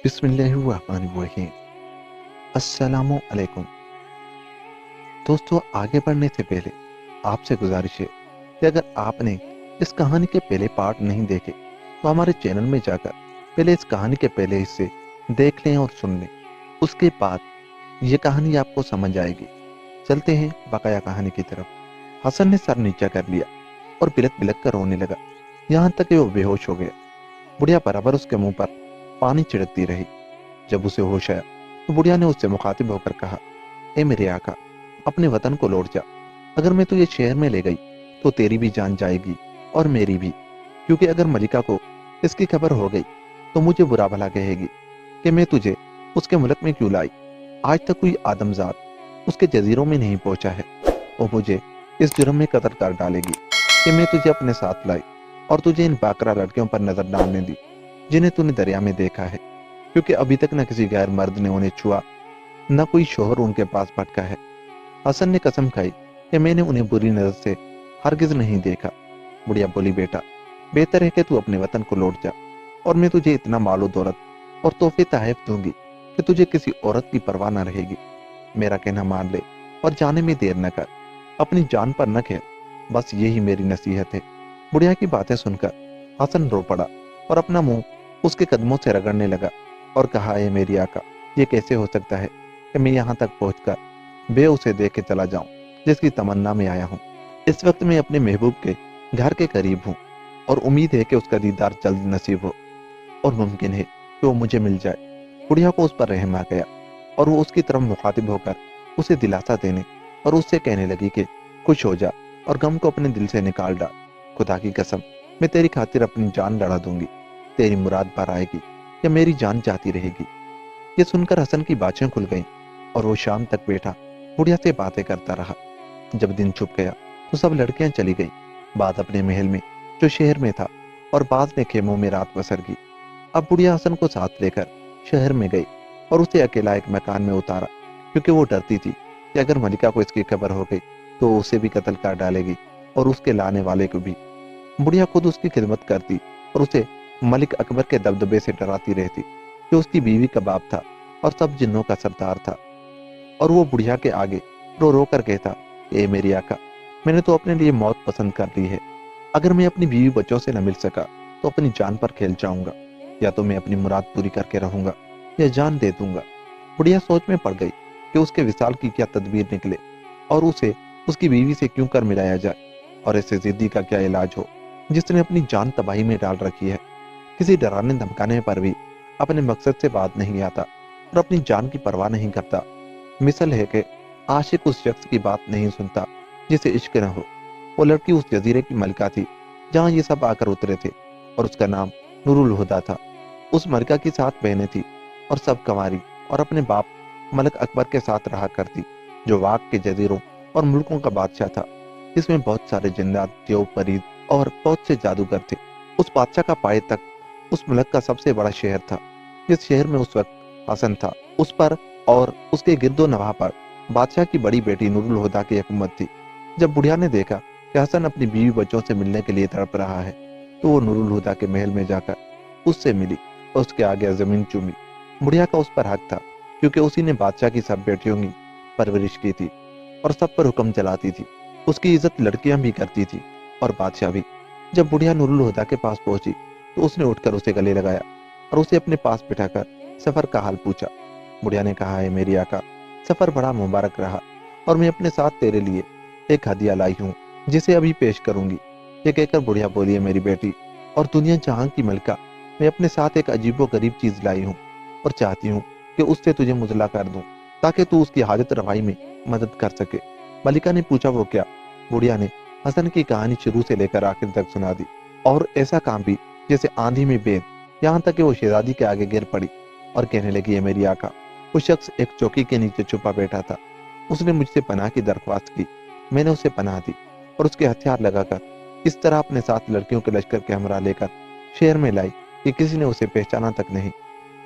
बिस्मिल्लाहिर्रहमानिर्रहीम। अस्सलामु अलैकुम। दोस्तों, आगे बढ़ने से पहले आपसे गुजारिश है कि अगर आपने इस कहानी के पहले पार्ट नहीं देखे तो हमारे चैनल में जाकर पहले इस कहानी के पहले हिस्से देख लें और सुन लें। उसके बाद ये कहानी आपको समझ आएगी। चलते हैं बकाया कहानी की तरफ। हसन ने सर नीचा कर लिया और बिलक बिलक कर रोने लगा, यहाँ तक कि वो बेहोश हो गया। बुढ़िया बराबर उसके मुंह पर पानी छिड़कती रही। जब उसे होश आया तो बुढ़िया ने उससे मुखातिब होकर कहा, ए मेरे आका, अपने वतन को लौट जा। अगर मैं तुझे शहर में ले गई तो तेरी भी जान जाएगी और मेरी भी, क्योंकि अगर मलिका को इसकी खबर हो गई तो मुझे बुरा भला कहेगी कि मैं तुझे उसके मुल्क में क्यों लाई। आज तक कोई आदमजात उसके जजीरों में नहीं पहुंचा है। वो मुझे इस जुर्म में कत्ल कर डालेगी कि मैं तुझे अपने साथ लाई और तुझे इन बाकरा लड़कियों पर नजर डालने दी जिन्हें तूने दरिया में देखा है, क्योंकि अभी तक न किसी गैर मर्द ने उन्हें छुआ, न कोई शोहर उनके पास भटका है। हसन ने कसम खाई कि मैंने उन्हें बुरी नजर से हरगिज नहीं देखा। बुढ़िया बोली, बेटा, बेहतर है कि तू अपने वतन को लौट जा और मैं तुझे इतना मालो दौलत और तोहफे तहफ दूंगी कि तुझे किसी औरत की परवाह न रहेगी। मेरा कहना मान ले और जाने में देर न कर, अपनी जान पर न खेल, बस यही मेरी नसीहत है। बुढ़िया की बातें सुनकर हसन रो पड़ा और अपना मुंह उसके कदमों से रगड़ने लगा और कहा, ए मेरी आका, ये कैसे हो सकता है कि मैं यहाँ तक पहुंचकर बे उसे देख के चला जाऊं जिसकी तमन्ना में आया हूँ। इस वक्त मैं अपने महबूब के घर के करीब हूँ और उम्मीद है कि उसका दीदार जल्द नसीब हो और मुमकिन है कि वो मुझे मिल जाए। बुढ़िया को उस पर रहम आ गया और वो उसकी तरफ मुखातिब होकर उसे दिलासा देने और उससे कहने लगी कि खुश हो जा और गम को अपने दिल से निकाल डाल। खुदा की कसम, मैं तेरी खातिर अपनी जान लड़ा दूंगी। तेरी मुराद पर आएगी या मेरी जान जाती रहेगी। ये सुनकर हसन की बातें खुल गईं और वो शाम तक बैठा बुढ़िया से बातें करता रहा। जब दिन छुप गया तो सब लड़कियां चली गईं, बाद अपने महल में जो शहर में था और बाद ने खेमों में रात बसर की। अब बुढ़िया हसन को साथ लेकर शहर में गई और उसे अकेला एक मकान में उतारा, क्योंकि वो डरती थी कि अगर मलिका को इसकी खबर हो गई तो उसे भी कत्ल कर डालेगी और उसके लाने वाले को भी। बुढ़िया खुद उसकी खिदमत करती और उसे मलिक अकबर के दबदबे से डराती रहती, जो उसकी बीवी का बाप था और सब जिन्नों का सरदार था। और वो बुढ़िया के आगे रो रो कर कहता, ए मेरी आका, मैंने तो अपने लिए मौत पसंद कर ली है। अगर मैं अपनी बीवी बच्चों से न मिल सका तो अपनी जान पर खेल जाऊंगा, या तो मैं अपनी मुराद पूरी करके रहूंगा या जान दे दूंगा। बुढ़िया सोच में पड़ गई कि उसके विसाल की क्या तदबीर निकले और उसे उसकी बीवी से क्यों कर मिलाया जाए और ऐसे जिद्दी का क्या इलाज हो जिसने अपनी जान तबाही में डाल रखी है। किसी डराने धमकाने पर भी अपने मकसद से बात नहीं आता और अपनी जान की परवाह नहीं करता। मिसल है कि आशिक उस शख्स की बात नहीं सुनता जिसे इश्क न हो। वो लड़की उस जजीरे की मलिका थी जहाँ ये सब आकर उतरे थे और उसका नाम नूरुल हुदा था। उस मलिका की 7 बहनें थी और सब कंवारी और अपने बाप मलिक अकबर के साथ रहा करती, जो वाक के जजीरों और मुल्कों का बादशाह था। इसमें बहुत सारे जिन्नात, देव, परीद और बहुत से जादूगर थे। उस बादशाह का पाए तक उस मुल्क का सबसे बड़ा शहर था। जिस शहर में उस वक्त हसन था, उस पर और उसके गिरदो नवाह पर बादशाह की बड़ी बेटी नूरुल हुदा की हुकूमत थी। जब बुढ़िया ने देखा कि हसन अपनी बीवी बच्चों से मिलने के लिए तड़प रहा है तो वो नूरुल हुदा के महल में जाकर उससे मिली और उसके आगे जमीन चूमी। बुढ़िया का उस पर हक था, क्योंकि उसी ने बादशाह की सब बेटियों की परवरिश की थी और सब पर हुक्म चलाती थी। उसकी इज्जत लड़कियां भी करती थी और बादशाह भी। जब बुढ़िया नूरुल हुदा के पास पहुंची तो उसने उठकर उसे गले लगाया और उसे अपने पास बिठाकर सफर का हाल पूछा। बुढ़िया ने कहा, है मेरी आका, सफर बड़ा मुबारक रहा और मैं अपने साथ तेरे लिए एक हदिया लाई हूँ जिसे अभी पेश करूंगी। ये कहकर बुढ़िया बोली, है मेरी बेटी और दुनिया जहां की मलिका, मैं अपने साथ एक अजीबो गरीब चीज लाई हूँ और चाहती हूँ कि उससे तुझे मुजला कर दूं ताकि तू उसकी हाजत रवाई में मदद कर सके। मलिका ने पूछा, वो क्या? बुढ़िया ने हसन की कहानी शुरू से लेकर आखिर तक सुना दी और ऐसा काम भी जैसे आंधी में बेद, यहाँ तक कि वो शहजादी के आगे गिर पड़ी और कहने लगी, है मेरी आका, वो शख्स एक चौकी के नीचे छुपा बैठा था। उसने मुझसे पनाह की दरख्वास्त की, मैंने उसे पनाह दी और उसके हथियार लगाकर इस तरह अपने साथ लड़कियों के लश्कर के हमरा लेकर शहर में लाई कि किसी ने उसे पहचाना तक नहीं।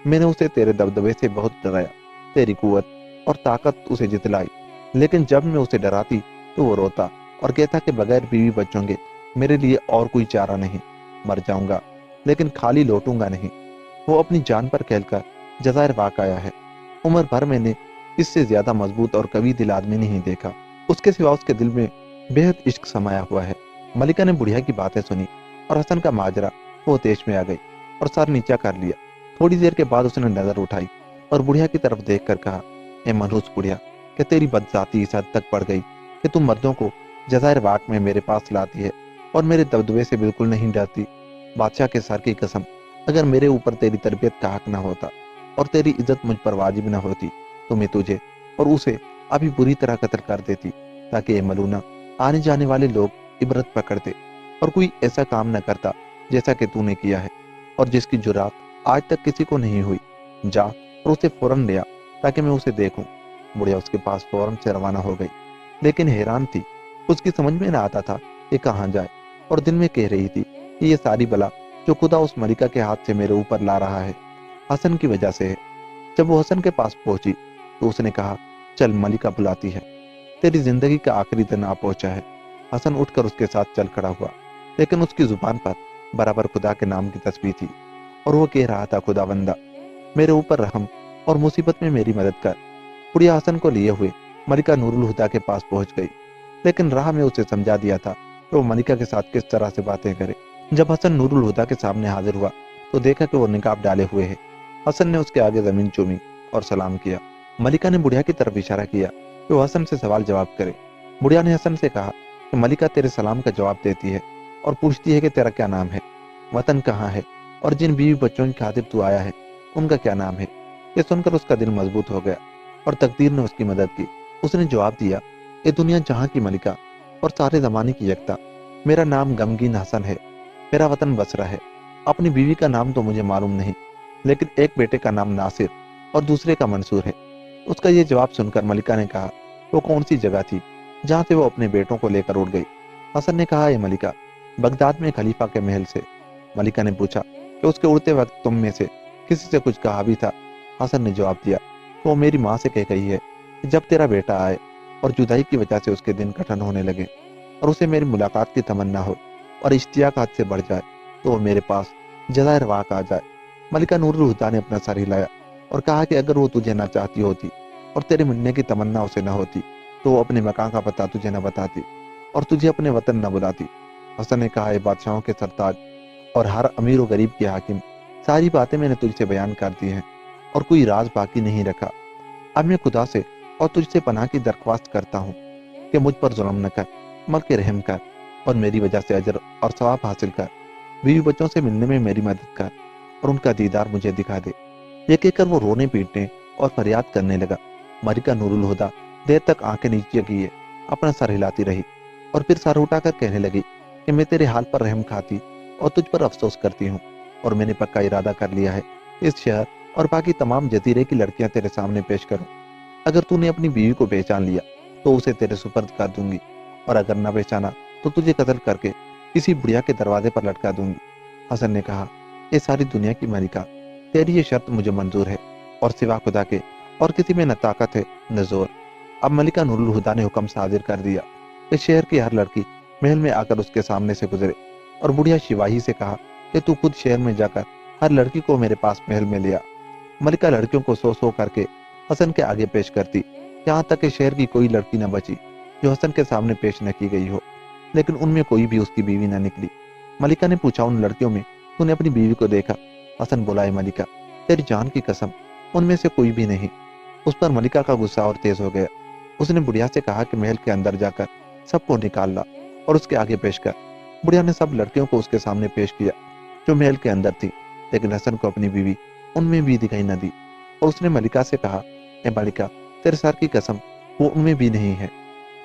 मैंने उसे तेरे दबदबे से बहुत डराया, तेरी कुव्वत और ताकत उसे जितलाई, लेकिन जब मैं उसे डराती तो वो रोता और कहता कि बगैर बीवी बच्चों के मेरे लिए और कोई चारा नहीं, मर जाऊंगा लेकिन खाली लौटूंगा नहीं। वो अपनी जान पर खेलकर जज़ायर वाक़ आया है। उम्र भर मैंने इससे ज्यादा मजबूत और कवि दिल आदमी नहीं देखा। उसके सिवा उसके दिल में बेहद इश्क समाया हुआ है। मलिका ने बुढ़िया की बातें सुनी और हसन का माजरा वो देश में आ गई और सर नीचा कर लिया। थोड़ी देर के बाद उसने नजर उठाई और बुढ़िया की तरफ देख कर कहा, ए मनहूस बुढ़िया, कि तेरी बदजाती इस हद तक बढ़ गई कि तुम मर्दों को जज़ायर वाक़ में मेरे पास लाती है और मेरे दबदबे से बिल्कुल नहीं डरती। बादशाह के सर की कसम, अगर मेरे ऊपर तेरी तरबियत का हक न होता और तेरी इज्जत मुझ पर वाजिब न होती तो मैं तुझे और उसे अभी बुरी तरह कत्ल कर देती, ताकि ये मलूना आने जाने वाले लोग इबरत पकड़ते और कोई ऐसा काम न करता जैसा कि तूने किया है और जिसकी जुरात आज तक किसी को नहीं हुई। जा और उसे फौरन ले आ ताकि मैं उसे देखूं। बुढ़िया उसके पास फौरन से रवाना हो गई, लेकिन हैरान थी। उसकी समझ में न आता था कि कहाँ जाए और दिल में कह रही थी कि ये सारी बला जो खुदा उस मलिका के हाथ से मेरे ऊपर ला रहा है हसन की वजह से है। जब वो हसन के पास पहुंची तो उसने कहा, चल, मलिका बुलाती है, तेरी जिंदगी का आखिरी दिन आ पहुंचा है। हसन उठकर उसके साथ चल खड़ा हुआ, लेकिन उसकी जुबान पर बराबर खुदा के नाम की तस्बीह थी और वो कह रहा था, खुदावंदा, मेरे ऊपर रहम और मुसीबत में मेरी मदद कर। बुढ़िया हसन को लिए हुए मलिका नूरुल हुदा के पास पहुंच गई, लेकिन राह में उसे समझा दिया था कि वो मलिका के साथ किस तरह से बातें करे। जब हसन नूरुल हुदा के सामने हाजिर हुआ तो देखा कि वो निकाब डाले हुए है। हसन ने उसके आगे जमीन चूमी और सलाम किया। मलिका ने बुढ़िया की तरफ इशारा किया कि वो हसन से सवाल जवाब करे। बुढ़िया ने हसन से कहा कि मलिका तेरे सलाम का जवाब देती है और पूछती है कि तेरा क्या नाम है, वतन कहाँ है और जिन बीवी बच्चों की खातिर तू आया है उनका क्या नाम है। ये सुनकर उसका दिल मजबूत हो गया और तकदीर ने उसकी मदद की। उसने जवाब दिया, ये दुनिया जहाँ की मलिका और सारे जमाने की यकता, मेरा नाम गमगीन हसन है, मेरा वतन बसरा है। अपनी बीवी का नाम तो मुझे मालूम नहीं, लेकिन एक बेटे का नाम नासिर और दूसरे का मंसूर है। उसका ये जवाब सुनकर मलिका ने कहा, वो कौन सी जगह थी जहाँ से वो अपने बेटों को लेकर उड़ गई। हसन ने कहा, ये मलिका बगदाद में खलीफा के महल से। मलिका ने पूछा कि उसके उड़ते वक्त तुम में से किसी से कुछ कहा भी था। हसन ने जवाब दिया कि वो मेरी माँ से कह गई है कि जब तेरा बेटा आए और जुदाई की वजह से उसके दिन कठिन होने लगे और उसे मेरी मुलाकात की तमन्ना हो और इश्तियाक हद से बढ़ जाए तो वो मेरे पास जज़ायर वाक़ आ जाए। मलिका नूरुल हुदा ने अपना सर हिलाया और कहा कि अगर वो तुझे ना चाहती होती और तेरे मिलने की तमन्ना उसे न होती तो वो अपने मकान का पता तुझे न बताती और तुझे अपने वतन न बुलाती। हसन ने कहा, बादशाहों के सरताज और हर अमीर और गरीब के हाकिम, सारी बातें मैंने तुझसे बयान कर दी हैं और कोई राज बाकी नहीं रखा। अब मैं खुदा से और तुझसे पनाह की दरख्वास्त करता हूँ कि मुझ पर जुल्म न कर, बल्कि रहम कर और मेरी वजह से अजर और सवाब हासिल कर। बीवी बच्चों से मिलने में मेरी मदद कर और उनका दीदार मुझे दिखा दे। ये कहकर वो रोने पीटने और फरियाद करने लगा। मलिका नूरुल हुदा देर तक आंखें नीचे किए अपना सर हिलाती रही और फिर सर उठाकर कहने लगी कि मैं तेरे हाल पर रहम खाती और तुझ पर अफसोस करती हूँ और मैंने पक्का इरादा कर लिया है इस शहर और बाकी तमाम जजीरे की लड़कियां तेरे सामने पेश करूं। अगर तूने अपनी बीवी को पहचान लिया तो उसे तेरे सुपर्द कर दूंगी और अगर न पहचाना तो तुझे कत्ल करके किसी बुढ़िया के दरवाजे पर लटका दूंगी। हसन ने कहा, ये सारी दुनिया की मलिका, तेरी ये शर्त मुझे मंजूर है और सिवा खुदा के और किसी में न ताकत है न जोर। अब मलिका नूरुल हुदा ने हुक्म साजिर कर दिया कि शहर की हर लड़की महल में आकर उसके सामने से गुजरे और बुढ़िया शिवाही से कहा कि तू खुद शहर में जाकर हर लड़की को मेरे पास महल में लिया। मलिका लड़कियों को सो करके हसन के आगे पेश करती, यहाँ तक कि शहर की कोई लड़की न बची जो हसन के सामने पेश न की गई हो, लेकिन उनमें कोई भी उसकी बीवी न निकली। मलिका ने पूछा, उन लड़कियों में तूने अपनी बीवी को देखा? हसन बोला, है मलिका, तेरी जान की कसम, उनमें से कोई भी नहीं। उस पर मलिका का गुस्सा और तेज हो गया। उसने बुढ़िया से कहा कि महल के अंदर जाकर सबको निकाल ला और उसके आगे पेश कर। बुढ़िया ने सब लड़कियों को उसके सामने पेश किया जो महल के अंदर थी, लेकिन हसन को अपनी बीवी उनमें भी दिखाई न दी और उसने मलिका से कहा, ए मलिका, तेरे सर की कसम, वो उनमें भी नहीं है।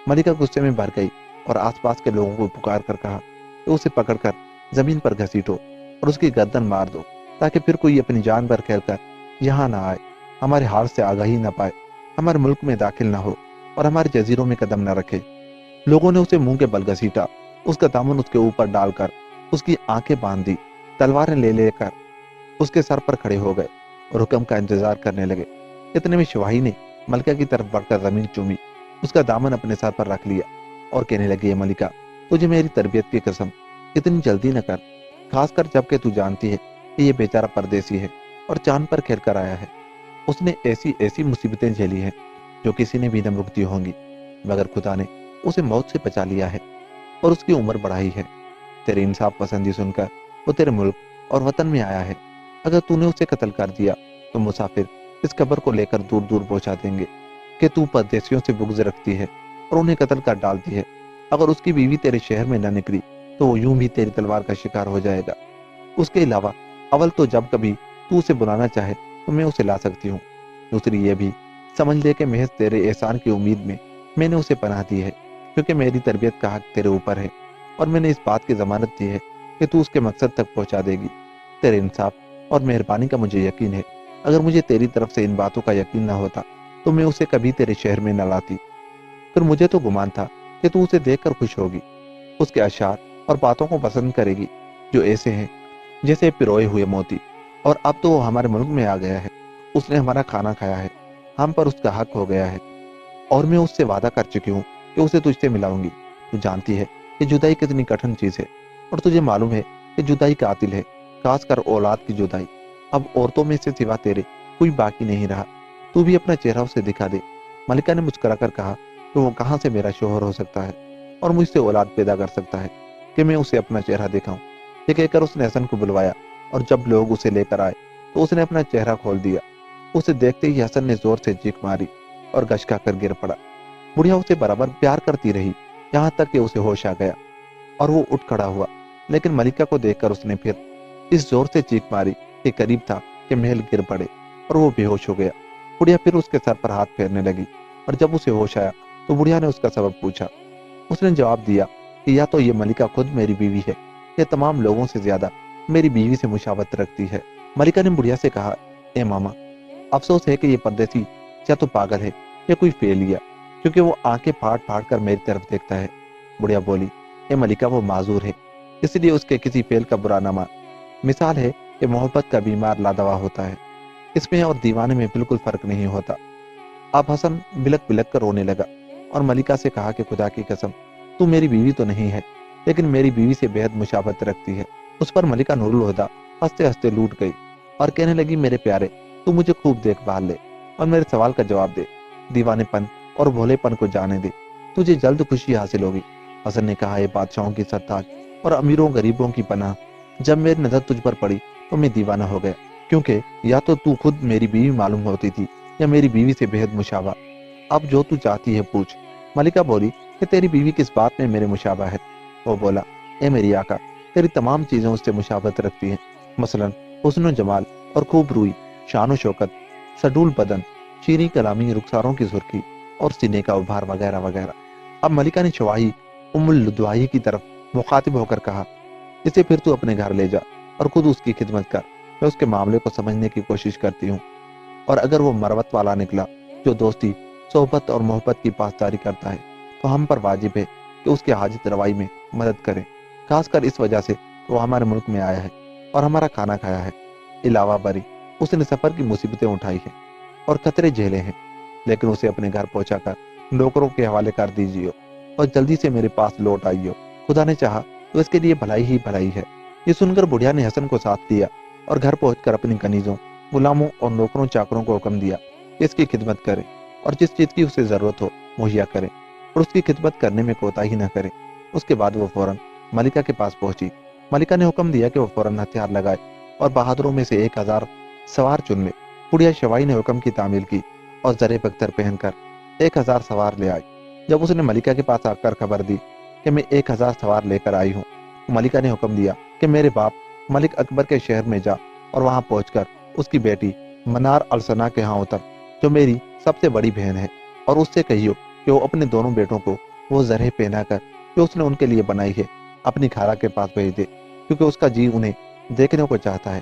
मलिका गुस्से में भर गई और आसपास के लोगों को पुकार कर कहा कि उसे पकड़कर जमीन पर घसीटो और उसकी गर्दन मार दो ताकि फिर कोई अपनी जान पर खेल कर यहाँ ना आए, हमारे हाल से आगाही न पाए, हमारे मुल्क में दाखिल न हो और हमारे जजीरों में कदम न रखे। लोगों ने उसे मुंह के बल घसीटा, उसका दामन उसके ऊपर डालकर उसकी आंखें बांध दी, तलवारें ले लेकर उसके सर पर खड़े हो गए और हुक्म का इंतजार करने लगे। इतने में शिवाही ने मलिका की तरफ बढ़कर जमीन चूमी, उसका दामन अपने सर पर रख लिया और कहने लगी, मलिका, तुझे मेरी तरबियत की कसम, इतनी जल्दी न कर, खासकर जबकि तू जानती है कि ये बेचारा परदेसी है और चांद पर खेल कर आया है। اس نے ایسی ایسی مصیبتیں جھیلی ہیں جو کسی نے بھی نہ بھگتی ہوंگی، مگر خدا نے اسے موت سے بچا لیا ہے اور اس کی عمر بڑھائی ہے۔ تیری انصاف پسندی سن کر وہ تیرے ملک اور وطن میں آیا ہے۔ اگر تو نے اسے قتل کر دیا تو مسافر اس خبر کو لے کر دور دور پہنچا دیں گے کہ تو پردیسیوں سے بغض رکھتی ہے اور انہیں قتل کر ڈالتی ہے۔ اگر اس کی بیوی تیرے شہر میں نہ نکلی تو وہ یوں بھی تیری تلوار کا شکار ہو جائے گا۔ اس کے علاوہ اول تو جب کبھی تو اسے بلانا چاہے تو میں اسے لا سکتی ہوں، دوسری یہ بھی سمجھ لے کہ محض تیرے احسان کی امید میں نے اسے پناہ دی ہے، کیونکہ میری تربیت کا حق تیرے اوپر ہے اور میں نے اس بات کی ضمانت دی ہے کہ تو اس کے مقصد تک پہنچا دے گی۔ تیرے انصاف اور مہربانی کا مجھے یقین ہے۔ اگر مجھے تیری طرف سے ان باتوں کا یقین نہ ہوتا تو میں اسے کبھی تیرے شہر میں نہ لاتی۔ پھر مجھے تو گمان تھا کہ تو اسے دیکھ کر خوش ہوگی، اس کے اشعار اور باتوں کو پسند کرے گی جو ایسے ہیں جیسے پروئے ہوئے موتی۔ اور اب تو وہ ہمارے ملک میں آ گیا ہے، اس نے ہمارا کھانا کھایا ہے، ہم پر اس کا حق ہو گیا ہے، اور میں اس سے وعدہ کر چکی ہوں کہ اسے تجھ سے ملاؤں گی۔ تو جانتی ہے کہ جدائی کتنی کٹھن چیز ہے، اور تجھے معلوم ہے کہ جدائی قاتل ہے، خاص کر اولاد کی جدائی۔ اب عورتوں میں سے سوا تیرے کوئی باقی نہیں رہا، تو بھی اپنا چہرہ اسے دکھا دے۔ ملکہ نے مسکرا کر کہا کہ وہ کہاں سے میرا شوہر ہو سکتا ہے اور مجھ سے اولاد پیدا کر سکتا ہے کہ میں اسے اپنا چہرہ دکھاؤں۔ یہ کہہ کر اس نے حسن کو بلوایا، اور جب لوگ اسے لے کر آئے تو اس نے اپنا چہرہ کھول دیا۔ اسے دیکھتے ہی حسن نے زور سے چیخ ماری اور گچکا کر گر پڑا۔ بڑھیا اسے برابر پیار کرتی رہی یہاں تک کہ اسے ہوش آ گیا اور وہ اٹھ کھڑا ہوا، لیکن ملکہ کو دیکھ کر اس نے پھر اس زور سے چیخ ماری کہ قریب تھا کہ محل گر پڑے اور وہ بے ہوش ہو گیا۔ بڑھیا پھر اس کے سر پر ہاتھ پھیرنے لگی، اور جب اسے ہوش آیا تو بڑھیا نے اس کا سبب پوچھا۔ اس نے جواب دیا کہ یا تو یہ ملکہ خود میری بیوی ہے یا تمام لوگوں سے زیادہ میری بیوی سے مشابہت رکھتی ہے۔ ملکہ نے بڑھیا سے کہا، اے ماما، افسوس ہے کہ یہ پردیسی یا تو پاگل ہے یا کوئی فیلیا، کیونکہ وہ آنکھیں پھاڑ پھاڑ کر میری طرف دیکھتا ہے۔ بڑھیا بولی، اے ملکہ، وہ معذور ہے، اس لیے اس کے کسی فعل کا برا نہ مان۔ مثال ہے کہ محبت کا بیمار لادوا ہوتا ہے، اس میں اور دیوانے میں بالکل فرق نہیں ہوتا۔ اب حسن بلک بلک کر رونے لگا اور ملکہ سے کہا کہ خدا کی قسم، تو میری بیوی تو نہیں ہے، لیکن میری بیوی سے بے حد مشابہت رکھتی ہے۔ اس پر ملکہ نور الہدیٰ ہنستے ہنستے لوٹ گئی اور کہنے لگی، میرے پیارے، تو مجھے خوب دیکھ بھال لے اور میرے سوال کا جواب دے، دیوانے پن اور بھولے پن کو جانے دے، تجھے جلد خوشی حاصل ہوگی۔ حسن نے کہا، اے بادشاہوں کی سرتاج اور امیروں غریبوں کی پناہ، جب میری نظر تجھ پر پڑی تو میں دیوانہ ہو گیا، کیونکہ یا تو خود میری بیوی معلوم ہوتی تھی یا میری بیوی سے بے حد مشابہ۔ اب جو تو چاہتی ہے پوچھ۔ ملکہ بولی کہ تیری بیوی کس بات میں میرے مشابہ ہے؟ وہ بولا، اے میری آقا، تیری تمام چیزیں اس سے مشابہت رکھتی ہیں، مثلا حسن و جمال اور خوب روئی، شان و شوکت، سڈول بدن، شیریں کلامی، رخساروں کی سرخی اور سینے کا ابھار وغیرہ وغیرہ۔ اب ملکہ نے شواہی ام الدوائی کی طرف مخاطب ہو کر کہا، اسے پھر تو اپنے گھر لے جا اور خود اس کی خدمت کر، میں اس کے معاملے کو سمجھنے کی کوشش کرتی ہوں، اور اگر وہ مروت والا نکلا جو دوستی، صحبت اور محبت کی پاسداری کرتا ہے تو ہم پر واجب ہے کہ اس کی حاجت روائی میں مدد کریں، خاص کر اس وجہ سے کہ وہ ہمارے ملک میں آیا ہے اور ہمارا کھانا کھایا ہے۔ علاوہ بری اس نے سفر کی مصیبتیں اٹھائی ہیں اور خطرے جھیلے ہیں، لیکن اسے اپنے گھر پہنچا کر نوکروں کے حوالے کر دیجیے اور جلدی سے میرے پاس لوٹ آئیے، خدا نے چاہا تو اس کے لیے بھلائی ہی بھلائی ہے۔ یہ سن کر بڑھیا نے حسن کو ساتھ لیا اور گھر پہنچ کر اپنی کنیزوں، غلاموں اور نوکروں چاکروں کو حکم دیا کہ اس کی خدمت کریں اور جس چیز کی اسے ضرورت ہو مہیا کریں اور اس کی خدمت کرنے میں کوتاہی نہ کریں۔ اس کے بعد وہ فوراً ملکہ کے پاس پہنچی۔ ملکہ نے حکم دیا کہ وہ فوراً ہتھیار لگائے اور بہادروں میں سے 1000 سوار چن لے۔ بڑھیا شوائی نے حکم کی تعمیل کی اور زرے بختر پہن کر 1000 سوار لے آئی۔ جب اس نے ملکہ کے پاس آ کر خبر دی کہ میں 1000 سوار لے کر آئی ہوں، تو ملکہ نے حکم دیا کہ میرے باپ ملک اکبر کے شہر میں جا اور وہاں پہنچ کر اس کی بیٹی منار السنا کے ہاں اتر، جو میری سب سے بڑی بہن ہے، اور اس سے کہیو کہ وہ اپنے دونوں بیٹوں کو وہ زرہ پہنا کر جو اس نے ان کے لیے بنائی ہے اپنی خالہ کے پاس بھیج دے، کیونکہ اس کا جی انہیں دیکھنے کو چاہتا ہے۔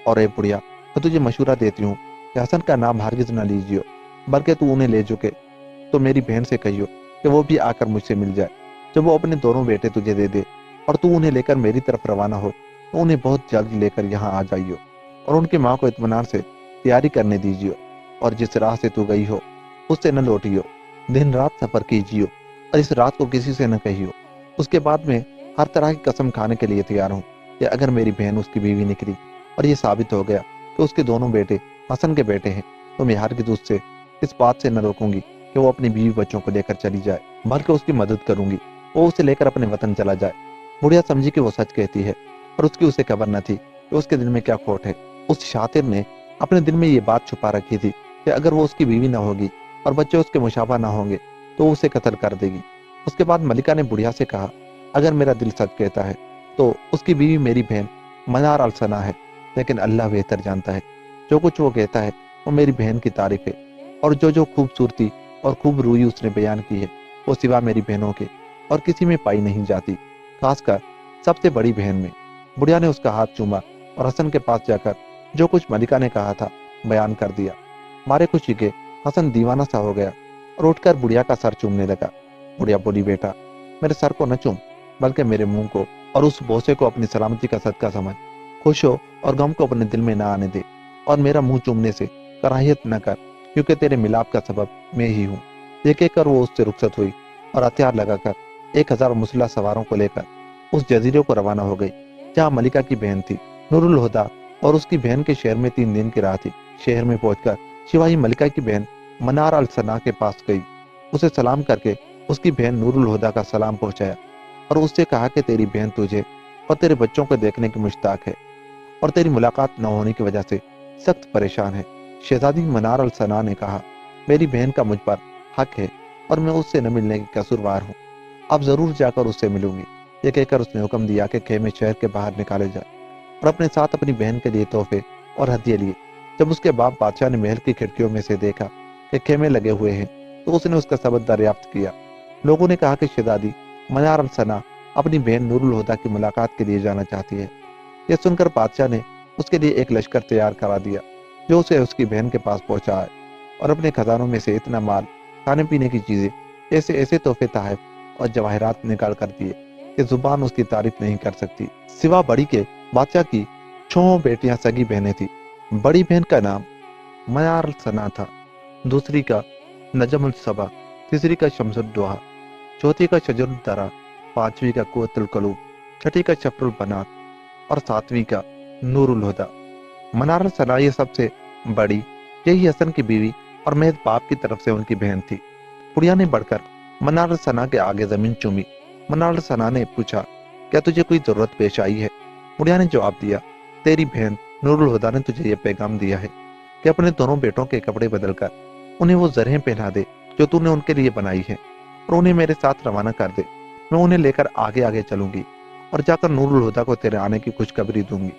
اور اے بڑھیا، میں تجھے مشورہ دیتی ہوں کہ حسن کا نام ہرگز نہ لیجیو، بلکہ تو انہیں لے چکے تو میری بہن سے کہیو کہ وہ بھی آ کر مجھ سے مل جائے۔ جب وہ اپنے دونوں بیٹے تجھے دے دے اور تو انہیں لے کر میری طرف روانہ ہو تو انہیں بہت جلد لے کر یہاں آ جائیو، اور ان کی ماں کو اطمینان سے تیاری کرنے دیجیو، اور جس راہ سے تو گئی ہو اس سے نہ لوٹیو، دن رات سفر کیجیو اور اس رات کو کسی سے نہ کہیو۔ اس کے بعد میں ہر طرح کی قسم کھانے کے لیے تیار ہوں کہ اگر میری بہن اس کی بیوی نکلی اور یہ ثابت ہو گیا کہ اس کے دونوں بیٹے حسن کے بیٹے ہیں तो मैं हरगिज़ उससे इस बात से न रोकूंगी कि वो अपनी बीवी बच्चों को लेकर चली जाए, बल्कि उसकी मदद करूंगी वो उसे लेकर अपने वतन चला जाए। बुढ़िया समझी कि वो सच कहती है, पर उसकी उसे खबर न थी कि उसके दिल में क्या खोट है। उस शातिर ने अपने दिल में ये बात छुपा रखी थी कि अगर वो उसकी बीवी ना होगी और बच्चे उसके मुशाबा ना होंगे तो वो उसे कत्ल कर देगी। उसके बाद मलिका ने बुढ़िया से कहा, अगर मेरा दिल सच कहता है तो उसकी बीवी मेरी बहन मनार अल सना है, लेकिन अल्लाह बेहतर जानता है। जो कुछ वो कहता है वो मेरी बहन की तारीफ है, और जो जो खूबसूरती और खूब रूई उसने बयान की है वो सिवा मेरी बहनों के और किसी में पाई नहीं जाती, खासकर सबसे बड़ी बहन में। बुढ़िया ने उसका हाथ चूमा और हसन के पास जाकर जो कुछ मलिका ने कहा था बयान कर दिया। मारे खुशी के हसन दीवाना सा हो गया और उठकर बुढ़िया का सर चूमने लगा। बुढ़िया बोली, बेटा मेरे सर को न चूम, बल्कि मेरे मुंह को और उस बोसे को अपनी सलामती का सदका समझ। खुश हो और गम को अपने दिल में ना आने दे, और मेरा मुंह चूमने से कराहियत न कर, क्योंकि तेरे मिलाप का सबब मैं ही हूँ। ये कहकर वो उससे रुखसत हुई और हथियार लगाकर 1000 मुसल्लह सवारों को लेकर उस जजीरे को रवाना हो गई जहाँ मलिका की बहन थी। नूरुल हुदा और उसकी बहन के शहर में 3 दिन की राह थी। शहर में पहुंचकर शिवाही मलिका की बहन मनार अल सना के पास गई। उसे सलाम करके उसकी बहन नूरुल हुदा का सलाम पहुंचाया और उससे कहा कि तेरी बहन तुझे और तेरे बच्चों को देखने की मुश्ताक है और तेरी मुलाकात न होने की वजह से सख्त परेशान है। शहजादी मनार अल सना ने कहा, मेरी बहन का मुझ पर हक है और मैं उससे न मिलने की कसूरवार हूँ। अब जरूर जाकर उससे मिलूंगी। ये कहकर उसने हुक्म दिया कि खेमे शहर के बाहर निकाले जाए और अपने साथ अपनी बहन के लिए तोहफे और हदिये लिए। जब उसके बाप बादशाह ने महल की खिड़कियों में से देखा कि खेमे लगे हुए हैं तो उसने उसका सबक दरियाफ्त किया। लोगों ने कहा कि शहजादी मनार अल सना अपनी बहन नूरुल हुदा की मुलाकात के लिए जाना चाहती है। यह सुनकर बादशाह ने उसके लिए एक लश्कर तैयार करा दिया जो उसे उसकी बहन के पास पहुंचा है और अपने खजानों में से इतना माल, खाने पीने की चीजें, ऐसे ऐसे तोहफे, तहफ और जवाहरात निकाल कर दिए कि जुबान उसकी तारीफ नहीं कर सकती। सिवा बड़ी के बादशाह की 6 बेटियां सगी बहनें थी। बड़ी बहन का नाम मनार सना था, दूसरी का नजमुल सबा, तीसरी का शमसुद्दोहा, चौथी का शजरुल दरा, पांचवी का कुव्वतुल कलूब, छठी का शफरुल बनात और 7वीं का नूरुल हुदा। मनार सना ये सबसे बड़ी, यही हसन की बीवी और महज बाप की तरफ से उनकी बहन थी। बुढ़िया ने बढ़कर मनार सना के आगे जमीन चूमी। मनार सना ने पूछा, क्या तुझे कोई जरूरत पेश आई है? बुढ़िया ने जवाब दिया, तेरी बहन नूरुल हुदा ने तुझे यह पैगाम दिया है कि अपने दोनों बेटों के कपड़े बदलकर उन्हें वो जरहें पहना दे जो तूने उनके लिए बनाई है और उन्हें मेरे साथ रवाना कर दे। मैं उन्हें लेकर आगे आगे चलूंगी और जाकर नूरुल हुदा को तेरे आने की खुशखबरी दूंगी।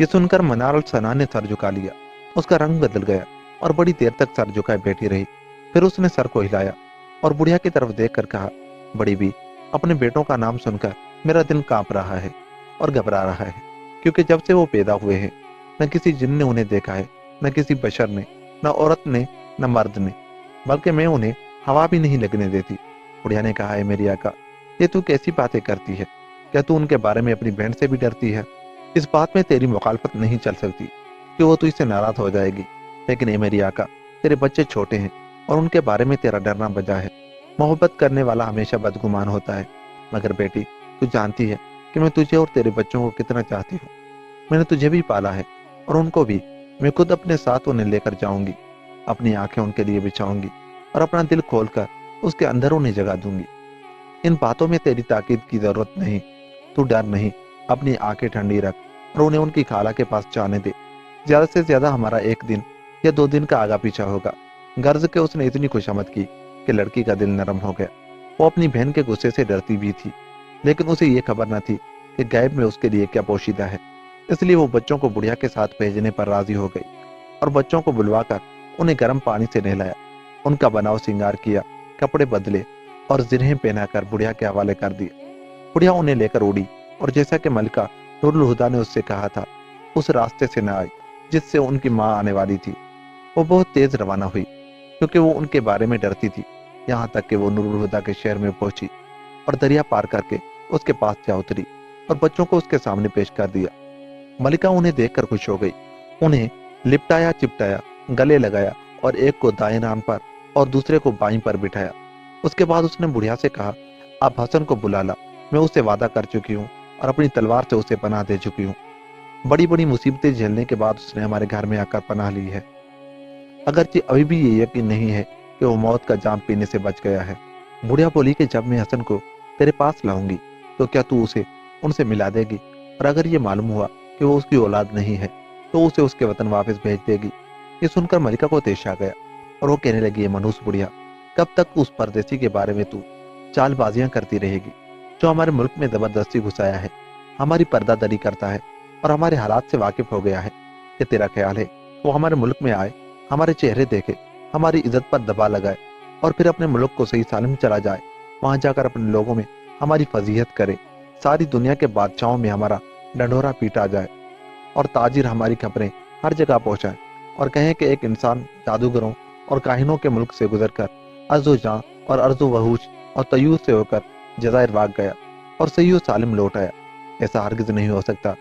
ये सुनकर मनार अल सना ने सर झुका लिया। उसका रंग बदल गया और बड़ी देर तक सर झुकाए बैठी रही। फिर उसने सर को हिलाया और बुढ़िया की तरफ देखकर कहा, बड़ी भी, अपने बेटों का नाम सुनकर मेरा दिल कांप रहा है और घबरा रहा है, क्योंकि जब से वो पैदा हुए हैं न किसी जिन ने उन्हें देखा है, न किसी बशर ने, न औरत ने, न मर्द ने, बल्कि मैं उन्हें हवा भी नहीं लगने देती। बुढ़िया ने कहा, है मेरी आका, ये तू कैसी बातें करती है? क्या तू उनके बारे में अपनी बहन से भी डरती है? इस बात में तेरी मुखालफत नहीं चल सकती कि वो तुझसे नाराज हो जाएगी, लेकिन ए मेरी आका, तेरे बच्चे छोटे हैं और उनके बारे में तेरा डरना बजा है। मोहब्बत करने वाला हमेशा बदगुमान होता है। मगर बेटी, तू जानती है कि मैं तुझे और तेरे बच्चों को कितना चाहती हूँ। मैंने तुझे भी पाला है और उनको भी। मैं खुद अपने साथ उन्हें लेकर जाऊंगी, अपनी आंखें उनके लिए बिछाऊंगी और अपना दिल खोलकर उसके अंदर उन्हें जगा दूंगी। इन बातों में तेरी ताकीद की जरूरत नहीं। तू डर नहीं, अपनी आंखें ठंडी रख और उन्हें उनकी खाला के पास जाने दे। ज्यादा से ज्यादा हमारा 1 दिन या 2 दिन का आगा पीछा होगा। गर्ज के उसने इतनी खुशामद की कि लड़की का दिल नरम हो गया। वो अपनी बहन के गुस्से से डरती भी थी, लेकिन उसे ये खबर न थी कि गैब में उसके लिए क्या पोशीदा है। इसलिए वो बच्चों को बुढ़िया के साथ भेजने पर राजी हो गई और बच्चों को बुलवाकर उन्हें गर्म पानी से नहलाया, उनका बनाव श्रृंगार किया, कपड़े बदले और जिन्हें पहनाकर बुढ़िया के हवाले कर दिया। बुढ़िया उन्हें लेकर उड़ी और जैसा कि मलिका नूरुल हुदा ने उससे कहा था, उस रास्ते से न आई जिससे उनकी माँ आने वाली थी। वो बहुत तेज रवाना हुई क्योंकि वो उनके बारे में डरती थी। यहाँ तक कि वो नूरुल हुदा के शहर में पहुंची और दरिया पार करके उसके पास जा उतरी और बच्चों को उसके सामने पेश कर दिया। मलिका उन्हें देखकर खुश हो गई, उन्हें लिपटाया, चिपटाया, गले लगाया और एक को दाएं रान पर और दूसरे को बाईं पर बिठाया। उसके बाद उसने बुढ़िया से कहा, आप हसन को बुला ला, मैं उससे वादा कर चुकी हूँ और अपनी तलवार से उसे पनाह दे चुकी हूँ। बड़ी बड़ी मुसीबतें झेलने के बाद उसने हमारे घर में आकर पनाह ली है। अगरचे अभी भी ये यकीन नहीं है कि वो मौत का जाम पीने से बच गया है। बुढ़िया बोली कि जब मैं हसन को तेरे पास लाऊंगी तो क्या तू उसे उनसे मिला देगी, और अगर ये मालूम हुआ कि वो उसकी औलाद नहीं है तो उसे उसके वतन वापस भेज देगी। ये सुनकर मलिका को तेश आ गया और वो कहने लगी, मनूस बुढ़िया, कब तक उस परदेसी के बारे में तू चालबाजियां करती रहेगी जो हमारे मुल्क में जबरदस्ती घुसाया है, हमारी पर्दादरी करता है और हमारे हालात से वाकिफ हो गया है। कि तेरा ख्याल है वो हमारे मुल्क में आए, हमारे चेहरे देखे, हमारी इज्जत पर दबा लगाए और फिर अपने मुल्क को सही सालिम चला जाए, वहां जाकर अपने लोगों में हमारी फजीहत करे, सारी दुनिया के बादशाहों में हमारा डंडोरा पीटा जाए और ताजिर हमारी खबरें हर जगह पहुंचाए और कहें कि एक इंसान जादूगरों और काहिनों के मुल्क से गुजरकर अर्ज़ो जां और अर्ज़ो वहूश और तयूर से होकर जज़ायर भाग गया और सही सालिम लौट आया। ऐसा हरगिज नहीं हो सकता।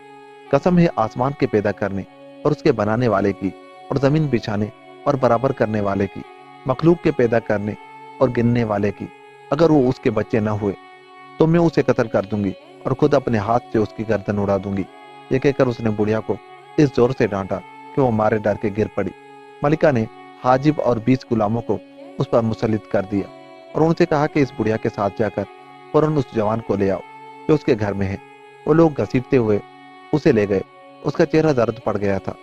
कसम है आसमान के पैदा करने और उसके बनाने वाले की, और जमीन बिछाने और बराबर करने वाले की, मखलूक के पैदा करने और गिनने वाले की, अगर वो उसके बच्चे न हुए तो मैं उसे कत्ल कर दूंगी और खुद अपने हाथ से उसकी गर्दन उड़ा दूंगी। ये कहकर उसने बुढ़िया को इस जोर से डांटा कि वो मारे डर के गिर पड़ी। मलिका ने हाजिब और 20 गुलामों को उस पर मुसल्लित कर दिया और उनसे कहा कि इस बुढ़िया के साथ जाकर फौरन उस जवान को ले आओ जो उसके घर में है। वो लोग घसीटते हुए उसे ले गए। उसका चेहरा दर्द पड़ गया था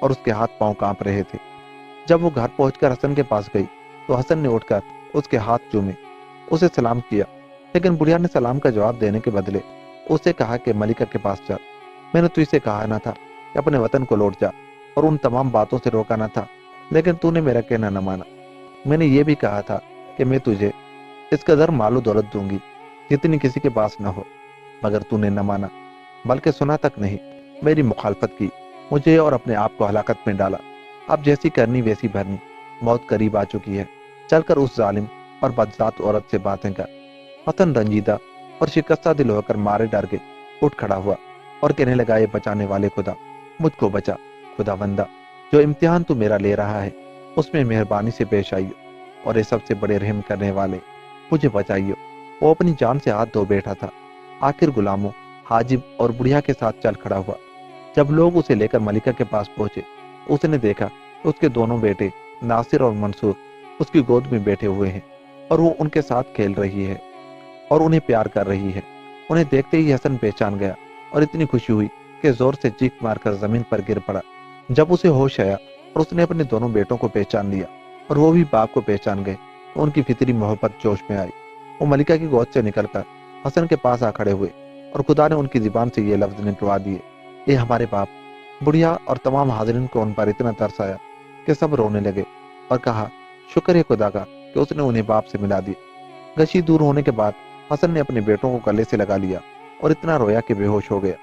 और उसके हाथ पांव कांप रहे थे। जब वो घर पहुंचकर हसन के पास गई तो हसन ने उठकर उसके हाथ चूमे, उसे सलाम किया, लेकिन बुढ़िया ने सलाम का जवाब देने के बदले उससे कहा कि मलिका के पास चल। मैंने तुझसे कहा ना था कि अपने वतन को लौट जा और उन तमाम बातों से रोका ना था, लेकिन तूने मेरा कहना न माना। मैंने ये भी कहा था कि मैं तुझे इस कदर मालो दौलत दूंगी जितनी किसी के पास न हो, मगर तूने न माना, बल्कि सुना तक नहीं, मेरी मुखालफत की, मुझे और अपने आप को हलाकत में डाला। अब जैसी करनी वैसी भरनी, मौत करीब आ चुकी है, चलकर उस जालिम और बदजात औरत से बातें कर। हसन रंजीदा और शिकस्ता दिल होकर मारे डर के उठ खड़ा हुआ और कहने लगा, ये बचाने वाले खुदा, मुझको बचा। खुदावंदा, जो इम्तिहान तू मेरा ले रहा है उसमें मेहरबानी से पेश आइयो, और ये सबसे बड़े रहम करने वाले, मुझे बचाइयो। वो अपनी जान से हाथ धो बैठा था। आखिर गुलामों, हाजिब और बुढ़िया के साथ चल खड़ा हुआ। जब लोग उसे लेकर मलिका के पास पहुंचे, उसने देखा कि उसके दोनों बेटे नासिर और मंसूर उसकी गोद में बैठे हुए हैं और वो उनके साथ खेल रही है और उन्हें प्यार कर रही है। उन्हें देखते ही हसन पहचान गया और इतनी खुशी हुई कि जोर से चीख मारकर जमीन पर गिर पड़ा। जब उसे होश आया और उसने अपने दोनों बेटों को पहचान लिया और वो भी बाप को पहचान गए, तो उनकी फितरी मोहब्बत जोश में आई। वो मलिका की गोद से निकलकर हसन के पास आ खड़े हुए और खुदा ने उनकी जुबान से ये लफ्ज निकलवा दिए, ये हमारे बाप। बुढ़िया और तमाम हाजिरीन को उन पर इतना तरस आया कि सब रोने लगे और कहा, शुक्र है खुदा का कि उसने उन्हें बाप से मिला दिया। गशी दूर होने के बाद हसन ने अपने बेटों को गले से लगा लिया और इतना रोया कि बेहोश हो गया।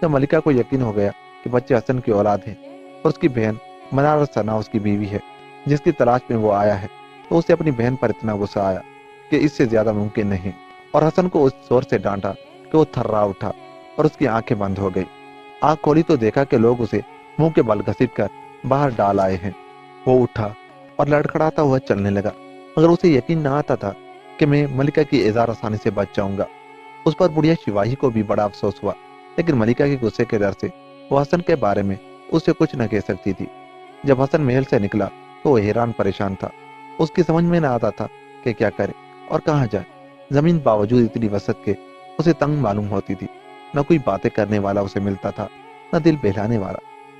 जब मलिका को यकीन हो गया कि बच्चे हसन की औलाद हैं और उसकी बहन मनार सना उसकी बीवी है जिसकी तलाश में वो आया है, तो उसे अपनी बहन पर इतना गुस्सा आया कि इससे ज्यादा मुमकिन नहीं, और हसन को उस जोर से डांटा कि वो थर्रा उठा और उसकी आंखें बंद हो गई। आंख खोली तो देखा कि लोग उसे मुंह के बल घसीट कर बाहर डाल आए हैं। वो उठा और लड़खड़ाता हुआ चलने लगा, मगर उसे यकीन न आता था कि मैं मलिका की एजार आसानी से बच जाऊंगा। उस पर बुढ़िया शिवाही को भी बड़ा अफसोस हुआ, लेकिन मलिका के गुस्से के डर से वो हसन के बारे में उससे कुछ न कह सकती थी। जब हसन महल से निकला तो वो हैरान परेशान था। उसकी समझ में न आता था कि क्या करे और कहाँ जाए। जमीन बावजूद इतनी वसत के उसे तंग मालूम होती थी। न कोई बातें करने वाला उसे मिलता था, न दिल बहलाने वाला,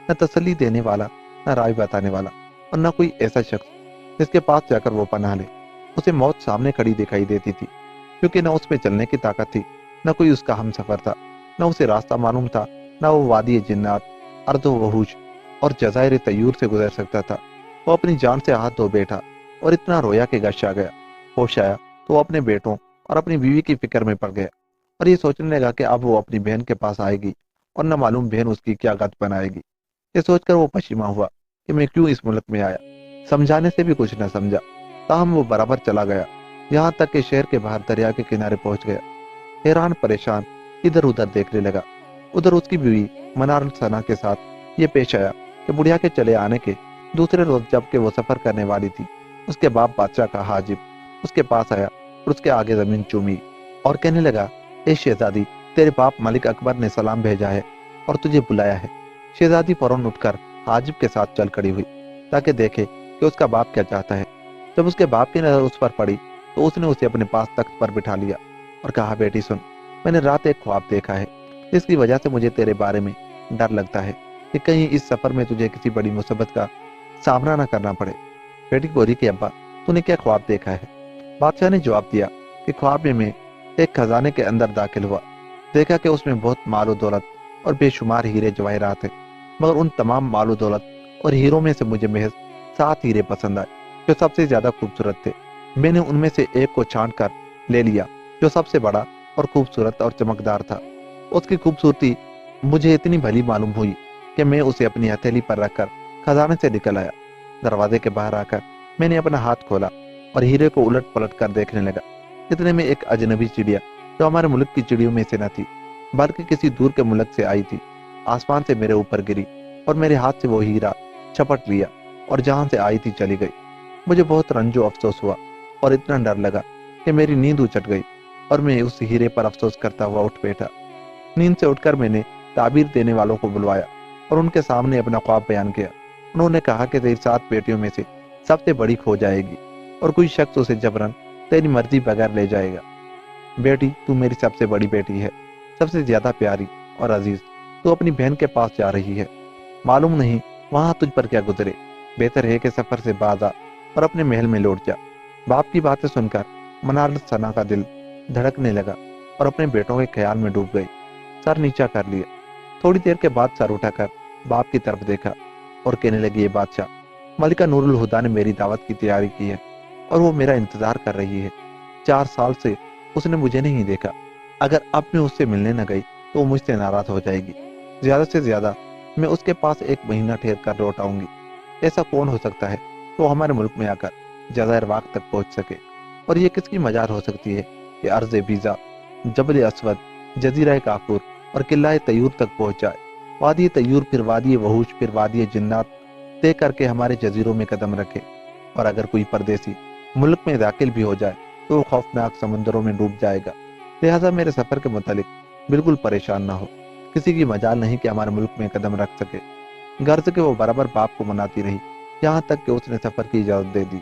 न तसल्ली देने वाला, न राय बताने वाला, और न कोई ऐसा शख्स जिसके पास जाकर वो पनाह ले। उसे मौत सामने खड़ी दिखाई देती थी, क्योंकि न उसमें चलने की ताकत थी, न कोई उसका हम सफर था, न उसे रास्ता मालूम था, न वो वादी जिन्नात, अर्दो वहूश और जज़ायर तयूर से गुजर सकता था। वो अपनी जान से हाथ धो बैठा और इतना रोया कि गश आ गया। होश आया तो वो अपने बेटों और अपनी बीवी की फिक्र में पड़ गया और ये सोचने लगा कि अब वो अपनी बहन के पास आएगी और न मालूम बहन उसकी क्या गत बनाएगी। ये सोचकर वो पछीमा हुआ कि मैं क्यों इस मुल्क में आया। समझाने से भी कुछ न समझा, ताहम वो बराबर चला गया, यहाँ तक कि शहर के बाहर दरिया के किनारे पहुंच गया। हैरान परेशान इधर उधर देखने लगा। उधर उसकी बीवी मनार सना के साथ ये पेश आया कि बुढ़िया के चले आने के दूसरे रोज जबकि वो सफर करने वाली थी, उसके बाप बादशाह का हाजिब उसके पास आया और उसके आगे जमीन चूमी और कहने लगा, ए शहजादी, तेरे बाप मलिक अकबर ने सलाम भेजा है और तुझे बुलाया है। शहजादी फौरन उठकर हाजिब के साथ चल खड़ी हुई ताकि देखे कि उसका बाप क्या चाहता है। जब उसके बाप की नजर उस पर पड़ी तो उसने उसे अपने पास तख्त पर बिठा लिया और कहा, बेटी सुन, मैंने रात एक ख्वाब देखा है जिसकी वजह से मुझे तेरे बारे में डर लगता है कि कहीं इस सफर में तुझे किसी बड़ी मुसीबत का सामना न करना पड़े। बेटी बोली कि अब्बा, तूने क्या ख्वाब देखा है? बादशाह ने जवाब दिया कि ख्वाब में मैं एक खजाने के अंदर दाखिल हुआ। देखा कि उसमें बहुत मालो दौलत और बेशुमार हीरे जवाहरात थे, मगर उन तमाम मालो दौलत और हीरों में से मुझे महज 7 हीरे पसंद आए जो सबसे ज्यादा खूबसूरत थे। मैंने उनमें से एक को छांट कर ले लिया जो सबसे बड़ा और खूबसूरत और चमकदार था। उसकी खूबसूरती मुझे इतनी भली मालूम हुई कि मैं उसे अपनी हथेली पर रखकर खजाने से निकल आया। दरवाजे के बाहर आकर मैंने अपना हाथ खोला और हीरे को उलट पलट कर देखने लगा। इतने में एक अजनबी चिड़िया जो हमारे मुल्क की चिड़ियों में से न थी बल्कि किसी दूर के मुल्क से आई थी, आसमान से मेरे ऊपर गिरी और मेरे हाथ से वो हीरा छपट लिया और जहां से आई थी चली गई। मुझे बहुत रंजो अफसोस हुआ और इतना डर लगा कि मेरी नींद उचट गई और मैं उस हीरे पर अफसोस करता हुआ उठ बैठा। नींद से उठकर मैंने ताबीर देने वालों को बुलवाया और उनके सामने अपना ख्वाब बयान किया। उन्होंने कहा कि तेरी 7 बेटियों में से सबसे बड़ी खो जाएगी और कोई शख्स उसे जबरन तेरी मर्जी बगैर ले जाएगा। बेटी, तू मेरी सबसे बड़ी बेटी है, सबसे ज्यादा प्यारी और अजीज। तू अपनी बहन के पास जा रही है, मालूम नहीं वहां तुझ पर क्या गुजरे। बेहतर है कि सफर से बाज आ और अपने महल में लौट जा। बाप की बातें सुनकर मनार सना का दिल धड़कने लगा और अपने बेटों के ख्याल में डूब गई। सर नीचा कर लिया। थोड़ी देर के बाद सर उठाकर बाप की तरफ देखा और कहने लगी, ये बादशाह, मलिका नूरुल हुदा ने मेरी दावत की तैयारी की है और वो मेरा इंतजार कर रही है। 4 साल से उसने मुझे नहीं देखा। अगर अब मैं उससे मिलने न गई तो वो मुझसे नाराज हो जाएगी। ज्यादा से ज्यादा मैं उसके पास 1 महीना ठहर कर लौट आऊंगी। ऐसा कौन हो सकता है तो हमारे मुल्क में आकर जज़ायर वाक तक पहुंच सके? और ये किसकी मजार हो सकती है कि अर्ज़ बीजा, जबल अस्वद, जजीरा काफूर और किला तयूर तक पहुंच जाए। वादी तयूर, फिर वादी वहूश, फिर वादी जिन्नात तय करके हमारे जजीरों में कदम रखे। और अगर कोई परदेसी मुल्क में दाखिल भी हो जाए तो वो खौफनाक समुद्रों में डूब जाएगा। लिहाजा मेरे सफर के मुतालिक बिल्कुल परेशान ना हो। किसी की मजाल नहीं कि हमारे मुल्क में कदम रख सके। गर्ज के वो बराबर बाप को मनाती रही, यहाँ तक कि उसने सफर की इजाजत दे दी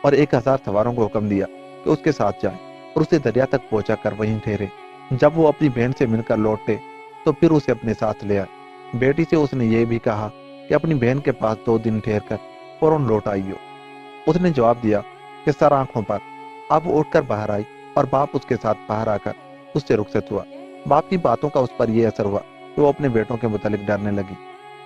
और 1000 सवारों को हुक्म दिया कि उसके साथ जाएं और उसे दरिया तक पहुंचा कर वहीं ठहरे। जब वो अपनी बहन से मिलकर लौटे तो फिर उसे अपने साथ ले आए। बेटी से उसने ये भी कहा कि अपनी बहन के पास 2 दिन ठहर कर फौरन लौट आइयो। उसने जवाब दिया कि सर आंखों पर। अब वो उठकर बाहर आई और बाप उसके साथ बाहर आकर उससे रुखसत हुआ। बाप की बातों का उस पर यह असर हुआ कि वो अपने बेटों के मुतालिक डरने लगी,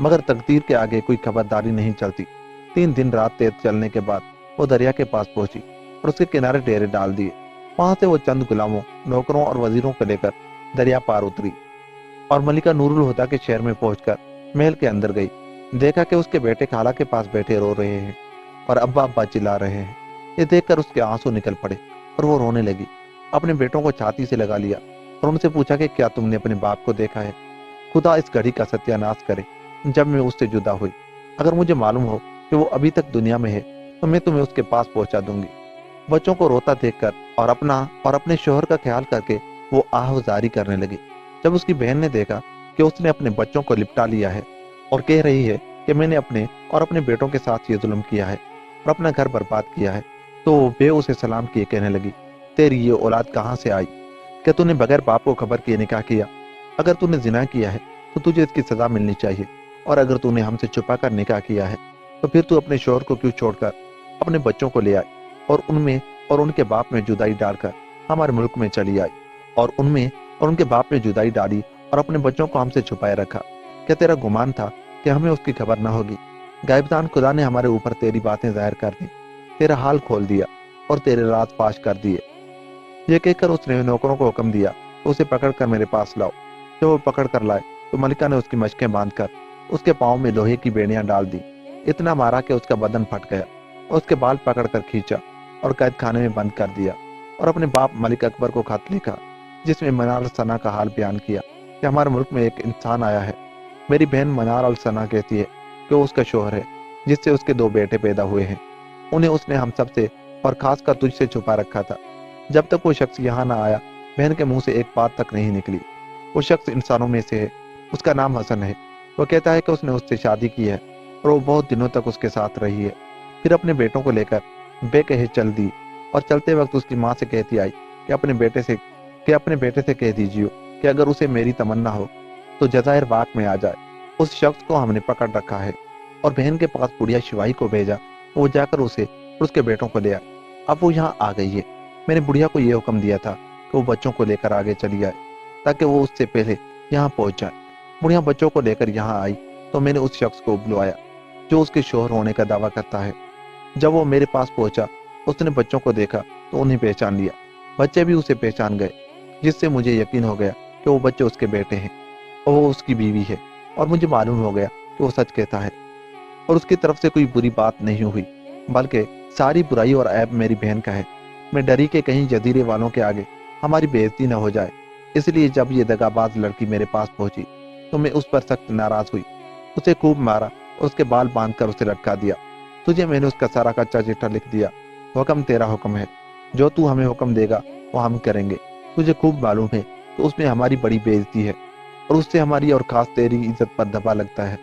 मगर तकदीर के आगे कोई खबरदारी नहीं चलती। 3 दिन रात तेज चलने के बाद वो दरिया के पास पहुंची और उसके किनारे डेरे डाल दिए। वहां से वो चंद गुलामों, नौकरों और वजीरों को लेकर दरिया पार उतरी और मलिका नूरुल हुदा के शहर में पहुंचकर महल के अंदर गई। देखा कि उसके बेटे खाला के पास बैठे रो रहे हैं और अब्बा अब्बा चिल्ला रहे हैं। ये देखकर उसके आंसू निकल पड़े और वो रोने लगी। अपने बेटों को छाती से लगा लिया और उनसे पूछा कि क्या तुमने अपने बाप को देखा है? खुदा इस घड़ी का सत्यानाश करे जब मैं उससे जुदा हुई। अगर मुझे मालूम हो कि वो अभी तक दुनिया में है तो मैं तुम्हें उसके पास पहुंचा दूंगी। बच्चों को रोता देखकर और अपने शोहर का ख्याल करके वो आह जारी करने लगी। जब उसकी बहन ने देखा कि उसने अपने बच्चों को लिपटा लिया है और कह रही है कि मैंने अपने बेटों के साथ ये जुल्म किया है और अपना घर बर्बाद किया है, तो वे उसे सलाम किए कहने लगी, तेरी ये औलाद कहाँ से आई? क्या तूने बगैर बाप को खबर किए निकाह किया? अगर तूने जिना किया है तो तुझे इसकी सजा मिलनी चाहिए, और अगर तूने हमसे छुपा कर निकाह किया है तो फिर तू अपने शोहर को क्यों छोड़कर अपने बच्चों को ले आई और उनमें और उनके बाप में जुदाई डालकर हमारे मुल्क में चली आई और उनमें और उनके बाप में जुदाई डाली और अपने बच्चों को हमसे छुपाए रखा? क्या तेरा गुमान था कि हमें उसकी खबर न होगी? गायबदान खुदा ने हमारे ऊपर तेरी बातें जाहिर कर दी, तेरा हाल खोल दिया और तेरे राज फाश कर दिए। ये कहकर उसने नौकरों को हुक्म दिया तो उसे पकड़कर मेरे पास लाओ। जब वो पकड़ कर लाए तो मलिका ने उसकी मशकें बांधकर उसके पाँव में लोहे की बेड़ियां डाल दी। इतना मारा कि उसका बदन फट गया और उसके बाल पकड़कर खींचा और कैद खाने में बंद कर दिया और अपने बाप मलिक अकबर को खत लिखा जिसमें मनार अल सना का हाल बयान किया कि हमारे मुल्क में एक इंसान आया है। मेरी बहन मनार अल सना कहती है कि वो उसका शोहर है जिससे उसके 2 बेटे पैदा हुए हैं। उन्हें उसने हम सब से और खासकर तुझसे छुपा रखा था। जब तक वो शख्स यहाँ ना आया बहन के मुंह से एक बात तक नहीं निकली। वो शख्स इंसानों में से है, उसका नाम हसन है। वो कहता है कि उसने उससे शादी की है और वो बहुत दिनों तक उसके साथ रही है। फिर अपने बेटों को लेकर बेकहे चल दी और चलते वक्त उसकी माँ से कहती आई कि अपने बेटे से कह दीजिए कि अगर उसे मेरी तमन्ना हो तो जजायर बाग में आ जाए। उस शख्स को हमने पकड़ रखा है। और बहन के पास बुढ़िया शिवाई को भेजा, वो जाकर उसे और उसके बेटों को ले आए। अब वो यहाँ आ गई है। मैंने बुढ़िया को ये हुक्म दिया था कि वो बच्चों को लेकर आगे चली आए ताकि वो उससे पहले यहाँ पहुंच जाए। बुढ़िया बच्चों को लेकर यहाँ आई तो मैंने उस शख्स को बुलवाया जो उसके शोहर होने का दावा करता है। जब वो मेरे पास पहुंचा, उसने बच्चों को देखा तो उन्हें पहचान लिया। बच्चे भी उसे पहचान गए, जिससे मुझे यकीन हो गया कि वो बच्चे उसके बेटे हैं और वो उसकी बीवी है। और मुझे मालूम हो गया कि वो सच कहता है और उसकी तरफ से कोई बुरी बात नहीं हुई, बल्कि सारी बुराई और ऐब मेरी बहन का है। मैं डरी कि कहीं जजीरे वालों के आगे हमारी बेइज्जती न हो जाए, इसलिए जब ये दगाबाज लड़की मेरे पास पहुंची तो मैं उस पर सख्त नाराज हुई। उसे खूब मारा और उसके बाल बांधकर उसे लटका दिया। तुझे मैंने उसका सारा कच्चा चिट्ठा लिख दिया। हुक्म तेरा हुक्म है, जो तू हमें हुक्म देगा वो हम करेंगे। तुझे खूब मालूम है तो उसमें हमारी बड़ी बेइज्जती है और उससे हमारी और खास तेरी इज्जत पर धब्बा लगता है।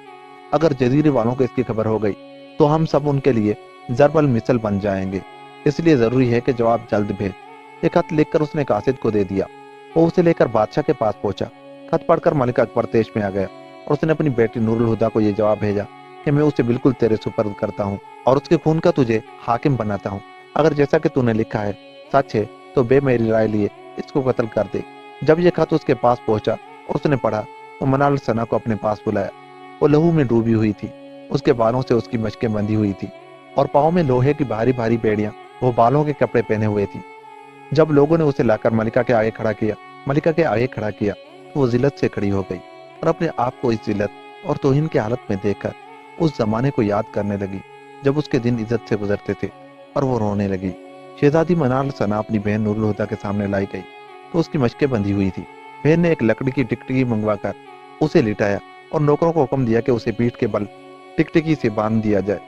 अगर जजीरे वालों को इसकी खबर हो गई तो हम सब उनके लिए जरबल मिसल बन जाएंगे, इसलिए जरूरी है कि जवाब जल्द भेज। एक खत लिखकर उसने कासिद को दे दिया। वो उसे लेकर बादशाह के पास पहुंचा। खत पढ़कर मलिक अकबर तेज में आ गया और उसने अपनी बेटी नूरुल हुदा को यह जवाब भेजा कि मैं उसे बिल्कुल तेरे सुपर्द करता हूँ और उसके खून का तुझे हाकिम बनाता हूँ। अगर जैसा कि तूने लिखा है सच है तो बे मेरी राय लिए इसको कत्ल कर दे। जब यह खत उसके पास पहुंचा और उसने पढ़ा तो मनाल सना को अपने पास बुलाया। वो लहू में डूबी हुई थी, उसके बालों से उसकी मशकें बंधी हुई थी और पाँव में लोहे की भारी भारी बेड़ियां वो बालों के कपड़े पहने हुए थी। जब लोगों ने उसे लाकर मलिका के आगे खड़ा किया तो वो जिल्लत से खड़ी हो गई और अपने आप को इस जिल्लत और तौहीन की हालत में देखकर उस जमाने को याद करने लगी जब उसके दिन इज्जत से गुजरते थे और वो रोने लगी। शहजादी मनाल सना अपनी बहन नूरुल हुदा के सामने लाई गई तो उसकी मशकें बंधी हुई थी। बहन ने एक लकड़ी की टिकटिकी मंगवाकर उसे लिटाया और नौकरों को हुक्म दिया कि उसे पीठ के बल टिकटिकी से बांध दिया जाए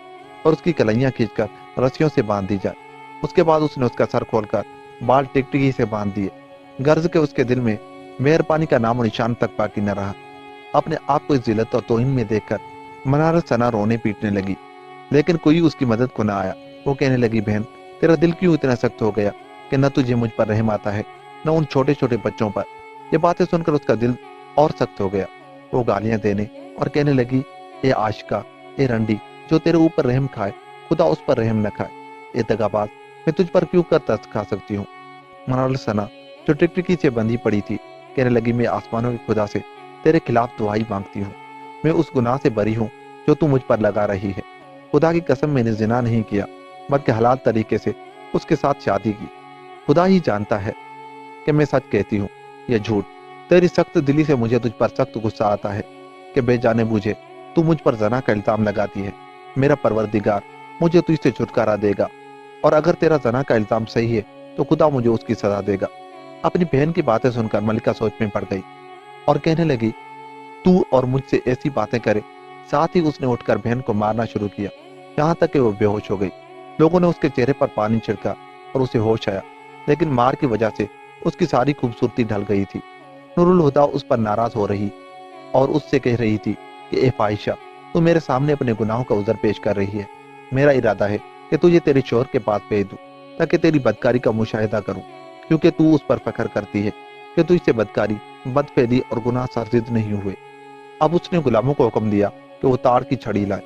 और उसकी कलाइयां खींचकर रस्सियों से बांध दी जाए। उसके बाद उसने उसका सर खोलकर बाल टिकटिकी से बांध दिए। गर्ज के उसके दिल में मेहरबानी का नामो निशान तक बाकी न रहा। अपने आप को इस जिल्लत और तौहीन में देखकर मनाल सना रोने पीटने लगी, लेकिन कोई उसकी मदद को ना आया। वो कहने लगी, बहन तेरा दिल क्यों इतना सख्त हो गया कि न तुझे मुझ पर रहम आता है न उन छोटे छोटे बच्चों पर। ये बातें सुनकर उसका दिल और सख्त हो गया। वो गालियां देने और कहने लगी, ए आशिका, ए रंडी, जो तेरे ऊपर रहम खाए खुदा उस पर रहम न खाए। ए दगाबाज, मैं तुझ पर क्यों कर तरस खा सकती हूँ। मनाल सना जो टिकटिकी से बंधी पड़ी थी कहने लगी, मैं आसमानों के खुदा से तेरे खिलाफ दुआई मांगती हूँ। मैं उस गुनाह से बरी हूँ जो तू मुझ पर लगा रही है। खुदा की कसम, मैंने जिना नहीं किया बल्कि हलाल तरीके से उसके साथ शादी की। खुदा ही जानता है कि मैं सच कहती हूँ या झूठ। तेरी सख्त दिली से मुझे तुझ पर सख्त गुस्सा आता है कि बेजाने बूझे तू मुझ पर जना का इल्जाम लगाती है। मेरा परवरदिगार मुझे तुझसे छुटकारा देगा और अगर तेरा जना का इल्जाम सही है तो खुदा मुझे उसकी सजा देगा। अपनी बहन की बातें सुनकर मलिका सोच में पड़ गई और कहने लगी, तू और मुझसे ऐसी बातें करे। साथ ही उसने उठकर बहन को मारना शुरू किया, यहाँ तक कि वो बेहोश हो गई। लोगों ने उसके चेहरे पर पानी छिड़का और उसे होश आया, लेकिन मार की वजह से उसकी सारी खूबसूरती ढल गई थी। नूरुल हुदा उस पर नाराज हो रही और उससे कह रही थी कि ए फाहिशा, तू मेरे सामने अपने गुनाहों का उज़र पेश कर रही है। मेरा इरादा है कि तुझे तेरे शोहर के पास भेज दूं ताकि तेरी बदकारी का मुशाहिदा करूं, क्योंकि तू उस पर फख्र करती है कि तुझसे बदकारी, बदफेली और गुनाह सरजिद नहीं हुए। अब उसने गुलामों को हुक्म दिया कि वो ताड़ की छड़ी लाए।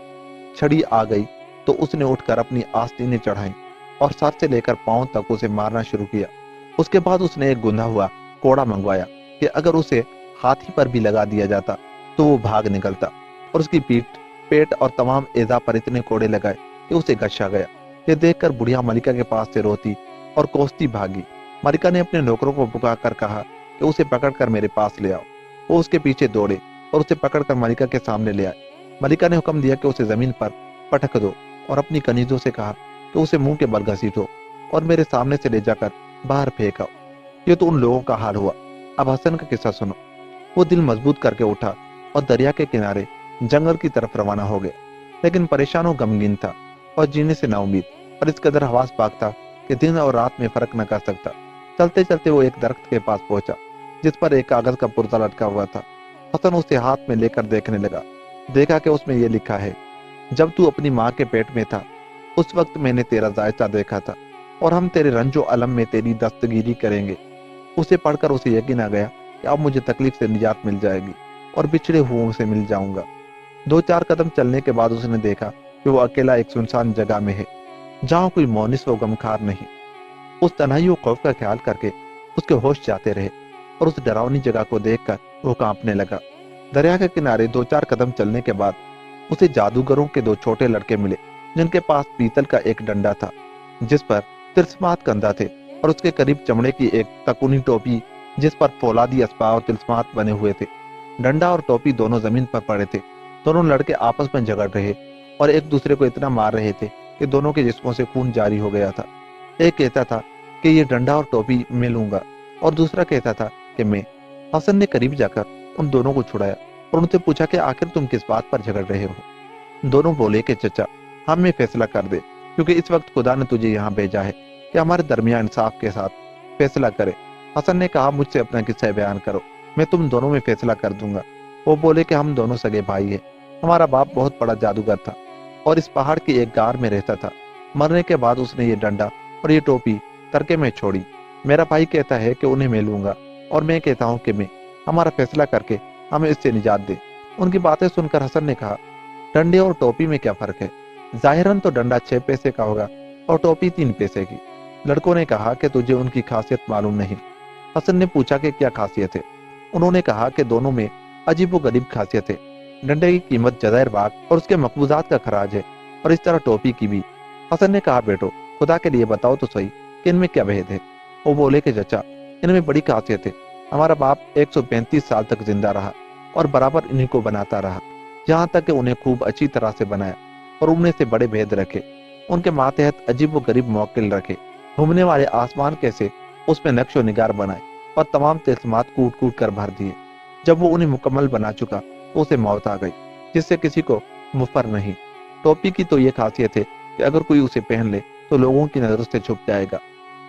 छड़ी आ गई तो उसने उठकर अपनी आस्तीनें चढ़ाई और सर से लेकर पांव तक उसे मारना शुरू किया। उसके बाद उसने एक गुंधा हुआ कोड़ा मंगवाया कि अगर उसे हाथी पर भी लगा दिया जाता तो वो भाग निकलता, और उसकी पीठ, पेट और तमाम एजा पर इतने कोड़े लगाए कि उसे गश्शा गया। ये देखकर बुढ़िया मलिका के पास से रोती और कोसती भागी। मलिका ने अपने नौकरों को पुकारकर कहा कि उसे पकड़कर मेरे पास ले आओ। वो उसके पीछे दौड़े और उसे पकड़कर मलिका के सामने ले आए। मलिका ने हुक्म दिया कि उसे जमीन पर पटक दो और अपनी कनीजों से कहा कि उसे मुंह के बल घसीटो और मेरे सामने से ले जाकर बाहर फेंक आओ। ये तो उन लोगों का हाल हुआ। अब हसन का किस्सा सुनो। वो दिल मजबूत करके उठा और दरिया के किनारे जंगल की तरफ रवाना हो गया, लेकिन परेशान और गमगीन था और जीने से नाउमीद और इस कदर हवास पाक था कि दिन और रात में फर्क न कर सकता। चलते चलते वो एक दरख्त के पास पहुंचा जिस पर एक कागज का पुर्जा लटका हुआ था। हसन उसे हाथ में लेकर देखने लगा। देखा कि उसमें यह लिखा है, जब तू अपनी माँ के पेट में था उस वक्त मैंने तेरा जायचा देखा था और हम तेरे रंजो अलम में तेरी दस्तगीरी करेंगे। उसे पढ़कर उसे यकीन आ गया कि अब मुझे तकलीफ से निजात मिल जाएगी और बिछड़े हुओं से मिल जाऊंगा। 2-4 कदम चलने के बाद उसने देखा कि वो अकेला एक सुनसान जगह में है, जहाँ कोई मोनिस व गमखार नहीं। उस तन्हाई व खौफ का ख्याल करके उसके होश जाते रहे और उस डरावनी जगह को देखकर वो कांपने लगा। दरिया के किनारे 2-4 कदम चलने के बाद उसे जादूगरों के 2 छोटे लड़के मिले, जिनके पास पीतल का एक डंडा था जिस पर तिलस्मात कंधा थे और उसके करीब चमड़े की एक तकुनी टोपी जिस पर फौलादी असबाब और तिलस्मात बने हुए थे। डंडा और टोपी दोनों जमीन पर पड़े थे। दोनों लड़के आपस में झगड़ रहे और एक दूसरे को इतना मार रहे थे कि दोनों के जिस्मों से खून जारी हो गया था। एक कहता था कि ये डंडा और टोपी मैं लूंगा और दूसरा कहता था कि मैं। हसन ने करीब जाकर उन दोनों को छुड़ाया और उनसे पूछा कि आखिर तुम किस बात पर झगड़ रहे हो। दोनों बोले कि चचा, हम में फैसला कर दे, क्योंकि इस वक्त खुदा ने तुझे यहाँ भेजा है कि हमारे दरमियान इंसाफ के साथ फैसला करे। हसन ने कहा, मुझसे अपना किस्सा बयान करो, मैं तुम दोनों में फैसला कर दूंगा। वो बोले कि हम दोनों सगे भाई हैं। हमारा बाप बहुत बड़ा जादूगर था और इस पहाड़ की एक गार में रहता था। मरने के बाद उसने ये डंडा और ये टोपी तरके में छोड़ी। मेरा भाई कहता है कि उन्हें मैं लूंगा और मैं कहता हूँ कि मैं। हमारा फैसला करके हमें इससे निजात दे। उनकी बातें सुनकर हसन ने कहा, डंडे और टोपी में क्या फर्क है? जाहिरन तो डंडा 6 पैसे का होगा और टोपी 3 पैसे की। लड़कों ने कहा कि तुझे उनकी खासियत मालूम नहीं। हसन ने पूछा कि क्या खासियत है? उन्होंने कहा कि दोनों में अजीब व गरीब खासियत है। डंडे की कीमत जज़ायर बाग और उसके मकबूजात का खराज है और इस तरह टोपी की भी। हसन ने कहा, बेटो खुदा के लिए बताओ तो सही कि इनमें क्या भेद है। वो बोले कि चचा, इनमें बड़ी खासियत है। हमारा बाप 135 साल तक जिंदा रहा और बराबर इन्हीं को बनाता रहा, यहाँ तक कि उन्हें खूब अच्छी तरह से बनाया और उनमें से बड़े भेद रखे। उनके मातहत अजीब व गरीब मौकिल रखे, घूमने वाले आसमान कैसे उसमें नक्शो निगार बनाए और तमाम तिलस्मात कूट कूट कर भर दिए। जब वो उन्हें मुकम्मल बना चुका तो उसे मौत आ गई, जिससे किसी को मुफर नहीं। टोपी की तो ये खासियत है कि अगर कोई उसे पहन ले तो लोगों की नजरों से छुप जाएगा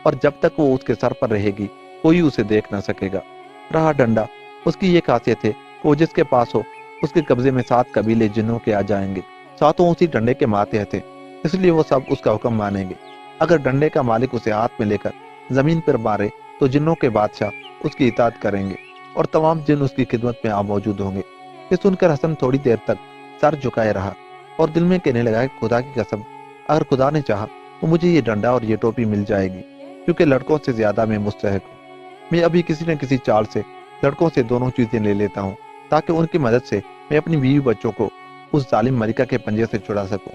और जब तक वो उसके सर पर रहेगी कोई उसे देख ना सकेगा। रहा डंडा, उसकी ये खासियत है कि वो जिसके पास हो उसके कब्जे में 7 कबीले जिन्नों के आ जाएंगे। सातों उसी डंडे के मातहत थे, इसलिए वो सब उसका हुक्म मानेंगे। अगर डंडे का मालिक उसे हाथ में लेकर जमीन पर मारे तो जिन्नों के बादशाह उसकी इताअत करेंगे और तमाम जिन उसकी खिदमत में आ मौजूद होंगे। ये सुनकर हसन थोड़ी देर तक सर झुकाए रहा और दिल में कहने लगा कि खुदा की कसम, अगर खुदा ने चाहा तो मुझे ये डंडा और ये टोपी मिल जाएगी, क्योंकि लड़कों से ज्यादा मैं मुस्तहक हूँ। मैं अभी किसी न किसी चाल से लड़कों से दोनों चीजें ले लेता हूँ ताकि उनकी मदद से मैं अपनी बीवी बच्चों को उस जालिम मलिका के पंजे से छुड़ा सकूं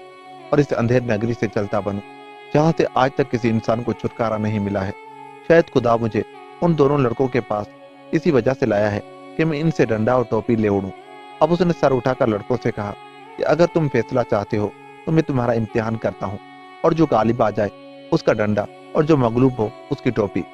और इस अंधेर नगरी से चलता बनूं जहाँ से आज तक किसी इंसान को छुटकारा नहीं मिला है। शायद खुदा मुझे उन दोनों लड़कों के पास इसी वजह से लाया है कि मैं इनसे डंडा और टोपी ले उड़ूं। अब उसने सर उठाकर लड़कों से कहा कि अगर तुम फैसला चाहते हो तो मैं तुम्हारा इम्तिहान करता हूँ और जो गालिब आ जाए उसका डंडा और जो मगलूब हो उसकी टोपी।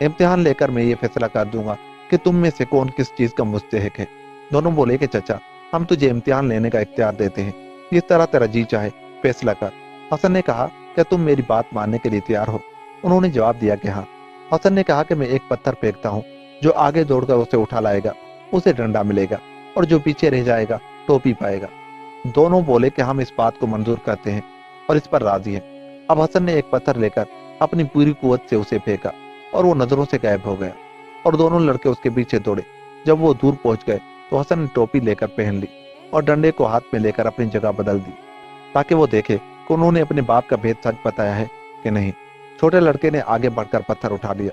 इम्तिहान लेकर मैं ये फैसला कर दूंगा कि तुम में से कौन किस चीज का मुस्तहिक है। दोनों बोले कि चचा, हम तुझे इम्तिहान लेने का इख्तियार देते हैं, जिस तरह तेरा जी चाहे फैसला कर। हसन ने कहा, क्या तुम मेरी बात मानने के लिए तैयार हो? उन्होंने जवाब दिया कि हाँ। हसन ने कहा कि मैं एक पत्थर फेंकता हूँ, जो आगे दौड़कर उसे उठा लाएगा उसे डंडा मिलेगा और जो पीछे रह जाएगा टोपी पाएगा। दोनों बोले कि हम इस बात को मंजूर करते हैं और इस पर राजी हैं। अब हसन ने एक पत्थर लेकर अपनी पूरी कुव्वत से उसे फेंका और वो नजरों से गायब हो गया और दोनों लड़के उसके पीछे दौड़े। जब वो दूर पहुंच गए तो हसन ने टोपी लेकर पहन ली और डंडे को हाथ में लेकर अपनी जगह बदल दी ताकि वो देखे कि उन्होंने अपने बाप का भेद सच बताया है कि नहीं। छोटे लड़के ने आगे बढ़कर पत्थर उठा लिया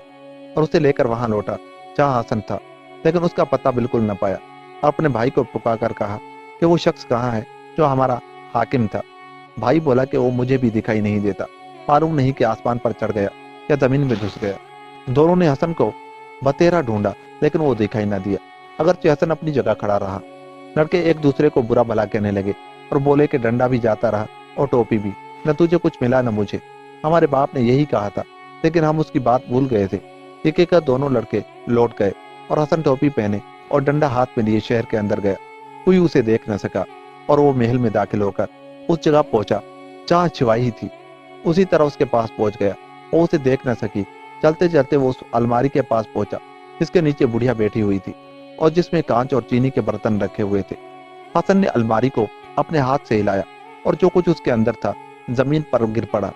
और उसे लेकर वहां लौटा जहां हसन था, लेकिन उसका पता बिल्कुल न पाया और अपने भाई को पुकारकर कहा कि वो शख्स कहाँ है जो हमारा हाकिम था। भाई बोला कि वो मुझे भी दिखाई नहीं देता, मालूम नहीं कि आसमान पर चढ़ गया या जमीन में घुस गया। दोनों ने हसन को बतेरा ढूंढा लेकिन वो दिखाई न दिया, अगरचे हसन अपनी जगह खड़ा रहा। लड़के एक दूसरे को बुरा भला कहने लगे और बोले कि डंडा भी जाता रहा और टोपी भी, न तुझे कुछ मिला न मुझे। हमारे बाप ने यही कहा था, लेकिन हम उसकी बात भूल गए थे। ये कहकर दोनों लड़के लौट गए और हसन टोपी पहने और डंडा हाथ में लिए शहर के अंदर गया। कोई उसे देख न सका और वो महल में दाखिल होकर उस जगह पहुंचा जहाँ छिवाई थी। उसी तरह उसके पास पहुंच गया। वो उसे देख न सकी। चलते चलते वो उस अलमारी के पास पहुंचा जिसके नीचे बुढ़िया बैठी हुई थी और जिसमें कांच और चीनी के बर्तन रखे हुए थे। हसन ने अलमारी को अपने हाथ से हिलाया और जो कुछ उसके अंदर था जमीन पर गिर पड़ा।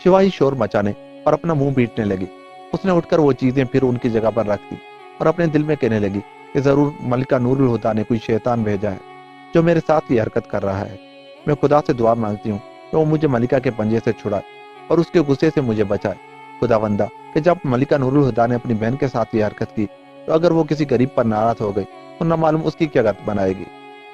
शिवा ही शोर मचाने और अपना मुंह बीटने लगी। उसने उठकर वो चीजें फिर उनकी जगह पर रख दी और अपने दिल में कहने लगी कि जरूर मलिका नूरुल हुदा ने कोई शैतान भेजा है जो मेरे साथ ये हरकत कर रहा है। मैं खुदा से दुआ मांगती हूँ कि वो मुझे मलिका के पंजे से छुड़ाए और उसके गुस्से से मुझे बचाए। खुदावंदा, कि जब मलिका नूरुल हुदा ने अपनी बहन के साथ ये हरकत की तो अगर वो किसी गरीब पर नाराज हो गई तो न मालूम उसकी क्या गत बनाएगी।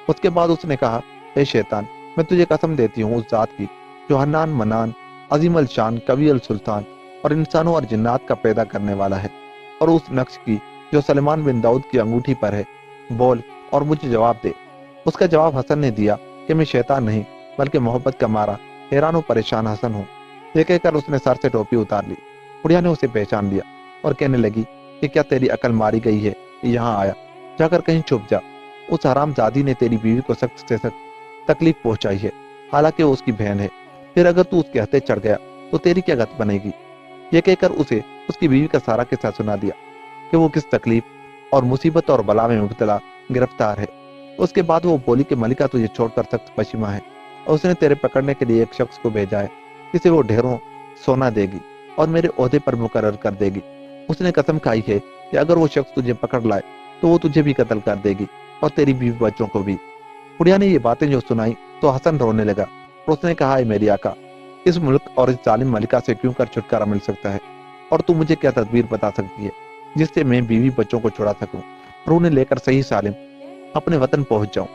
उसके बाद उसने कहा, हे शैतान, मैं तुझे कसम देती हूँ उस जात की जो हन्नान मनान अजीम अल शान कवी अल सुल्तान और इंसानों और जिन्नात का पैदा करने वाला है, और उस नक्श की जो सलमान बिन दाऊद की अंगूठी पर है, बोल और मुझे जवाब दे। उसका जवाब हसन ने दिया कि मैं शैतान नहीं बल्कि मोहब्बत का मारा हैरान और परेशान हसन हूँ। ये कहकर उसने सर से टोपी उतार ली। बुढ़िया ने उसे पहचान लिया और कहने लगी कि क्या तेरी अकल मारी गई है? यहाँ आया, जाकर कहीं छुप जा। उस हरामजादी ने तेरी बीवी को सख्त से सख्त तकलीफ पहुंचाई है, हालांकि वो उसकी बहन है। फिर अगर तू उसके हत्थे चढ़ गया तो तेरी क्या गत बनेगी? ये कहकर उसे उसकी बीवी का सारा किस्सा सुना दिया कि वो किस तकलीफ और मुसीबत और बला में मुब्तला गिरफ्तार है। उसके बाद वो बोली कि मलिका तुझे छोड़कर सख्त पश्चिमा है और उसने तेरे पकड़ने के लिए एक शख्स को भेजा है जिसे वो ढेरों सोना देगी और मेरे ओहदे पर मुकर्रर कर देगी। उसने कसम खाई है कि अगर वो शख्स तुझे पकड़ लाए तो वो तुझे भी कत्ल कर देगी और तेरी बीवी बच्चों को भी। बुढ़िया ने ये बातें जो सुनाई तो हसन रोने लगा और उसने कहा, है मेरी आका, इस मुल्क और इस जालिम मलिका से क्यों कर छुटकारा मिल सकता है, और तू मुझे क्या तदबीर बता सकती है जिससे मैं बीवी बच्चों को छुड़ा सकूं और उन्हें लेकर सही सालिम अपने वतन पहुंच जाऊं।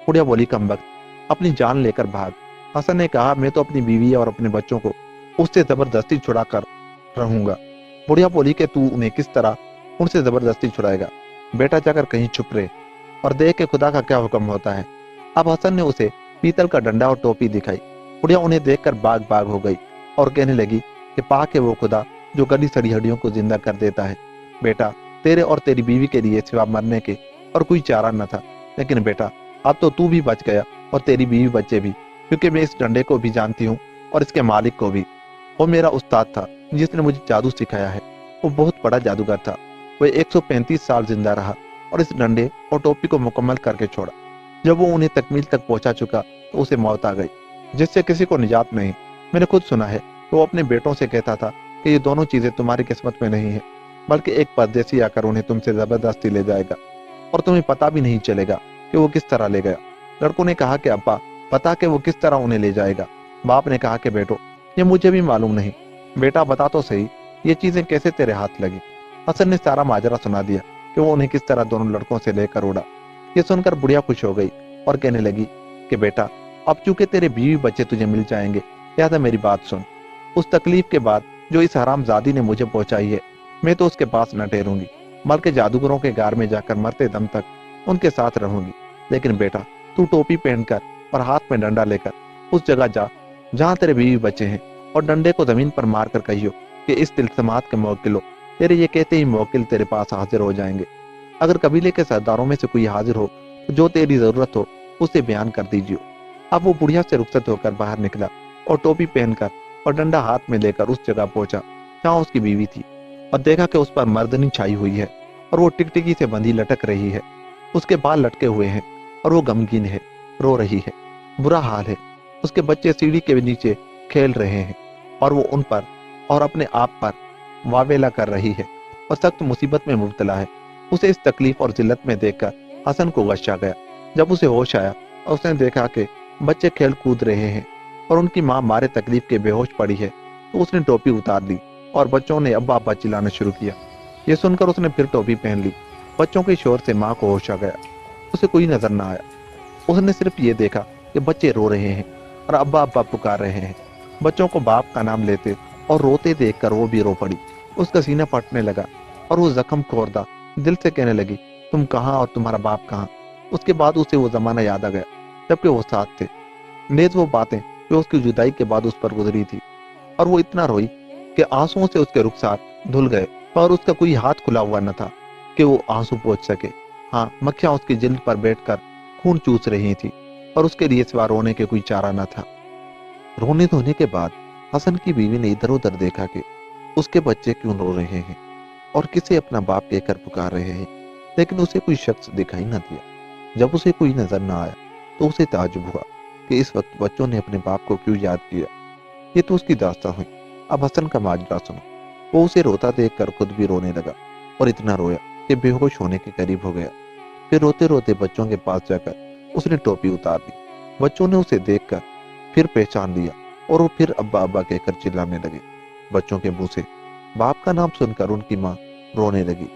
बुढ़िया बोली, कमबख्त, अपनी जान लेकर भाग। हसन ने कहा, मैं तो अपनी बीवी और अपने बच्चों को उससे जबरदस्ती छुड़ा कर रहूंगा। बुढ़िया बोली कि तू उन्हें किस तरह उनसे जबरदस्ती छुड़ाएगा? बेटा जाकर कहीं छुप रहे और देख के खुदा का क्या हुक्म होता है। अब हसन ने उसे पीतल का डंडा और टोपी दिखाई। बुढ़िया उन्हें देखकर बाग बाग हो गई और कहने लगी कि पाक है वो खुदा जो गली सड़ी हड्डियों को जिंदा कर देता है। बेटा, तेरे और तेरी बीवी के लिए सिवा मरने के और कोई चारा न था, लेकिन बेटा अब तो तू भी बच गया और तेरी बीवी बच्चे भी, क्योंकि मैं इस डंडे को भी जानती हूँ और इसके मालिक को भी। वो मेरा उस्ताद था जिसने मुझे जादू सिखाया है। वो बहुत बड़ा जादूगर था। वो 135 साल जिंदा रहा और इस डंडे और टोपी को मुकम्मल करके छोड़ा। जब वो उन्हें तकमील तक पहुंचा चुका तो उसे मौत आ गई, जिससे किसी को निजात नहीं। मैंने खुद सुना है कि वो अपने बेटों से कहता था कि ये दोनों चीजें तुम्हारी किस्मत में नहीं है, बल्कि एक परदेसी आकर उन्हें तुमसे जबरदस्ती ले जाएगा और तुम्हें पता भी नहीं चलेगा कि वो किस तरह ले गया। लड़कों ने कहा कि अब्बा, बता के वो किस तरह उन्हें ले जाएगा। बाप ने कहा कि बेटो, ये मुझे भी मालूम नहीं। बेटा बता तो सही, ये चीजें कैसे तेरे हाथ लगी? हसन ने सारा माजरा सुना दिया कि वो उन्हें किस तरह दोनों लड़कों से लेकर उड़ा। ये सुनकर बुढ़िया खुश हो गई और कहने लगी कि बेटा, अब चूंकि तेरे बीवी बच्चे तुझे मिल जाएंगे, लिहाजा मेरी बात सुन। उस तकलीफ के बाद जो इस हरामजादी ने मुझे पहुंचाई है, मैं तो उसके पास न ठहरूंगी, बल्कि जादूगरों के गार में जाकर मरते दम तक उनके साथ रहूंगी। लेकिन बेटा, तू टोपी पहनकर और हाथ में डंडा लेकर उस जगह जा जहां तेरे बीवी बच्चे हैं और डंडे को जमीन पर मार कर कहियो कि इस तिल्समात के मौकिलो। तेरे ये कहते ही मौकिल तेरे पास हाजिर हो जाएंगे। अगर कबीले के सरदारों में से कोई हाजिर हो तो जो तेरी जरूरत हो उसे बयान कर दीजिए। अब वो बुढ़िया से रुखसत होकर बाहर निकला और टोपी पहनकर और डंडा हाथ में लेकर उस जगह पहुंचा जहाँ उसकी बीवी थी और देखा कि उस पर मर्दनी छाई हुई है और वो टिकटिकी से बंधी लटक रही है। उसके बाल लटके हुए हैं और वो गमगीन है, रो रही है, बुरा हाल है। उसके बच्चे सीढ़ी के नीचे खेल रहे हैं और वो उन पर और अपने आप पर वावेला कर रही है और सख्त मुसीबत में मुब्तला है। उसे इस तकलीफ और जिल्लत में देखकर हसन को गश आ गया। जब उसे होश आया और उसने देखा कि बच्चे खेल कूद रहे हैं और उनकी माँ मारे तकलीफ के बेहोश पड़ी है, तो उसने टोपी उतार दी और बच्चों ने अब्बा अब्बा चिल्लाना शुरू किया। ये सुनकर उसने फिर टोपी पहन ली। बच्चों के शोर से माँ को होश आ गया। उसे कोई नजर ना आया। उसने सिर्फ ये देखा कि बच्चे रो रहे हैं और अब्बा अब्बा पुकार रहे हैं। बच्चों को बाप का नाम लेते और रोते देखकर वो भी रो पड़ी। उसका सीना फटने लगा और वो जख्म खोरदा दिल से कहने लगी, तुम कहाँ और तुम्हारा बाप कहाँ? उसके बाद उसे वो जमाना याद आ गया जबकि वो साथ थे। नेज वो बातें जो उसकी जुदाई के बाद उस पर गुजरी थी, और वो इतना रोई कि आंसुओं से उसके रुखसार धुल गए और उसका कोई हाथ खुला हुआ न था कि वो आंसू पोंछ सके। हाँ, मक्खियां उसकी जिल्द पर बैठकर खून चूस रही थी और उसके लिए सिवा रोने के कोई चारा न था। रोने धोने के बाद हसन की बीवी ने इधर उधर देखा कि उसके बच्चे क्यों रो रहे हैं और किसे अपना बाप कहकर पुकार रहे हैं, लेकिन उसे कोई शख्स दिखाई न दिया। जब उसे कोई नजर न आया तो उसे ताज्जुब हुआ कि इस वक्त बच्चों ने अपने बाप को क्यों याद किया। ये तो उसकी दास्तां हुई। अब हसन का माजरा सुनो। वो उसे रोता देख कर खुद भी रोने लगा और इतना रोया कि बेहोश होने के करीब हो गया। फिर रोते रोते बच्चों के पास जाकर उसने टोपी उतार दी। बच्चों ने उसे देखकर फिर पहचान लिया और वो फिर अब्बा अब्बा कहकर चिल्लाने लगे। बच्चों के मुंह से बाप का नाम सुनकर उनकी माँ रोने लगी।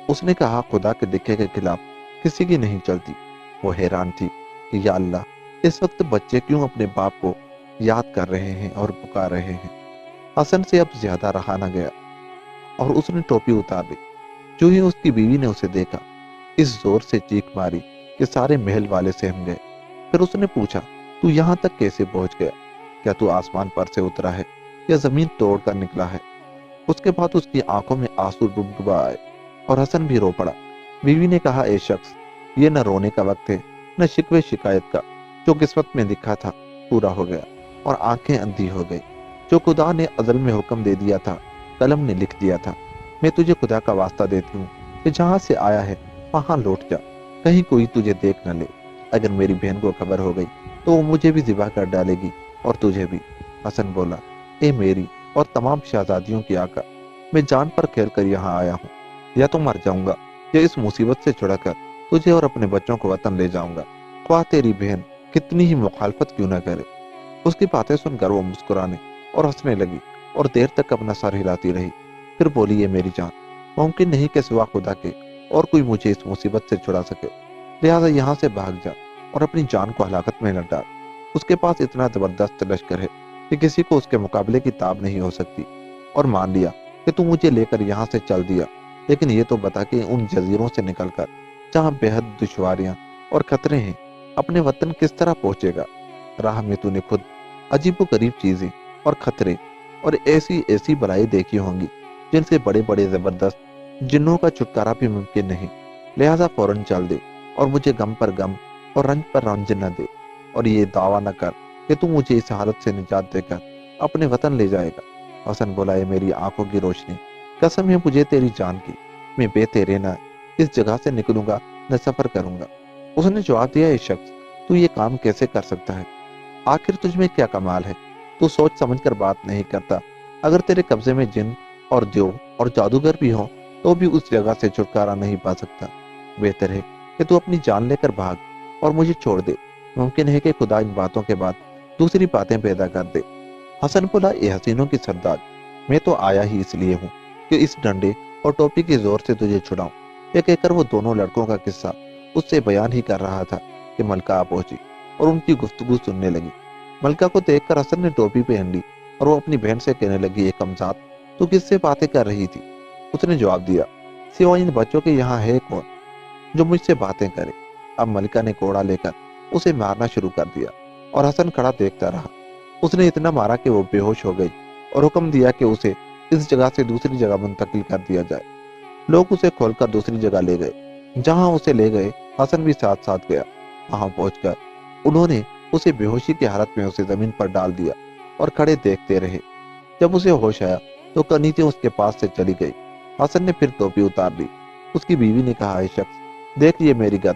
उसने कहा, खुदा के दिखे के खिलाफ किसी की नहीं चलती। वो हैरान थी कि या अल्लाह, इस वक्त बच्चे क्यों अपने बाप को याद कर रहे हैं और पुकार रहे हैं। हसन से अब ज्यादा रहा न गया और उसने टोपी उतार ली। जो ही उसकी बीवी ने उसे देखा, इस जोर से चीख मारी कि सारे महल वाले सहम गए। फिर उसने पूछा, तू यहाँ तक कैसे पहुंच गया? क्या तू आसमान पर से उतरा है या जमीन तोड़ कर निकला है? उसके बाद उसकी आंखों में आंसू डुबडुबा आए और हसन भी रो पड़ा। बीवी ने कहा, ए शख्स, ये न रोने का वक्त है न शिकवे शिकायत का। जो किस्मत में लिखा था पूरा हो गया और आंखें अंधी हो गई। जो खुदा ने अज़ल में हुक्म दे दिया था, कलम ने लिख दिया था। मैं तुझे खुदा का वास्ता देती हूँ कि जहाँ से आया है वहां लौट जा, कहीं कोई तुझे देख न ले। अगर मेरी बहन को खबर हो गई तो वो मुझे भी जिबा कर डालेगी और तुझे भी। हसन बोला, ए मेरी और तमाम शहजादियों की आका, मैं जान पर खेल कर यहाँ आया हूँ। या तो मर जाऊंगा या इस मुसीबत से छुड़ाकर तुझे और अपने बच्चों को वतन ले जाऊंगा, ख्वाह तेरी बहन कितनी ही मुखालफत क्यों न करे। उसकी बातें सुनकर वो मुस्कुराने और हंसने लगी और देर तक अपना सर हिलाती रही। फिर बोली, ये मेरी जान, मुमकिन नहीं कि सिवा खुदा के और कोई मुझे इस मुसीबत से छुड़ा सके। लिहाजा यहाँ से भाग जा और अपनी जान को हलाकत में न डाल। उसके पास इतना जबरदस्त लश्कर है कि किसी को उसके मुकाबले की ताब नहीं हो सकती। और मान लिया कि तू मुझे लेकर यहाँ से चल दिया, लेकिन ये तो बता कि उन जजीरों से निकलकर जहाँ बेहद दुश्वारियां और खतरे हैं, अपने वतन किस तरह पहुंचेगा। राह में तूने खुद अजीबो गरीब चीजें और खतरे और ऐसी ऐसी बलाई देखी होंगी जिनसे बड़े बड़े जबरदस्त जिन्नों का छुटकारा भी मुमकिन नहीं। लिहाजा फौरन चल दे और मुझे गम पर गम और रंज पर रंज न दे, और ये दावा न कर कि तू मुझे इस हालत से निजात देकर अपने वतन ले जाएगा। हसन बोला, ये मेरी आंखों की रोशनी, कसम है मुझे तेरी जान की, मैं बेतेरे न इस जगह से निकलूंगा न सफर करूंगा। उसने जवाब दिया, ये शख्स, तू ये काम कैसे कर सकता है? आखिर तुझ में क्या कमाल है? तू सोच समझ कर बात नहीं करता। अगर तेरे कब्जे में जिन और देव और जादूगर भी हो तो भी उस जगह से छुटकारा नहीं पा सकता। बेहतर है कि तू अपनी जान लेकर भाग और मुझे छोड़ दे। मुमकिन है कि खुदा इन बातों के बाद दूसरी बातें पैदा कर दे। हसन बोला, ए हसीनों की सरदार, मैं तो आया ही इसलिए हूँ कि इस डंडे और टोपी के जोर से तुझे छुड़ाऊं। ये कहकर वो दोनों लड़कों का किस्सा उससे बयान ही कर रहा था कि मलका आ पहुंची और उनकी गुफ्तगू सुनने लगी। मलका को देखकर हसन ने टोपी पहन ली और वो अपनी बहन से कहने लगी, एक कमजात, तू किससे बातें कर रही थी? उसने जवाब दिया, सिवाय इन बच्चों के यहाँ है कौन जो मुझसे बातें करे। अब मलिका ने कोड़ा लेकर उसे मारना शुरू कर दिया और हसन खड़ा देखता रहा। उसने इतना मारा कि वो बेहोश हो गई और हुक्म दिया कि उसे इस जगह से दूसरी जगह मुंतकिल कर दिया जाए। लोग उसे खोलकर दूसरी जगह ले गए। जहां उसे ले गए, हसन भी साथ साथ गया। वहां पहुंचकर उन्होंने उसे बेहोशी की हालत में उसे जमीन पर डाल दिया और खड़े देखते रहे। जब उसे होश आया तो कनीतें उसके पास से चली गई। हसन ने फिर टोपी उतार ली। उसकी बीवी ने कहा, शख्स, देख, ये मेरी गद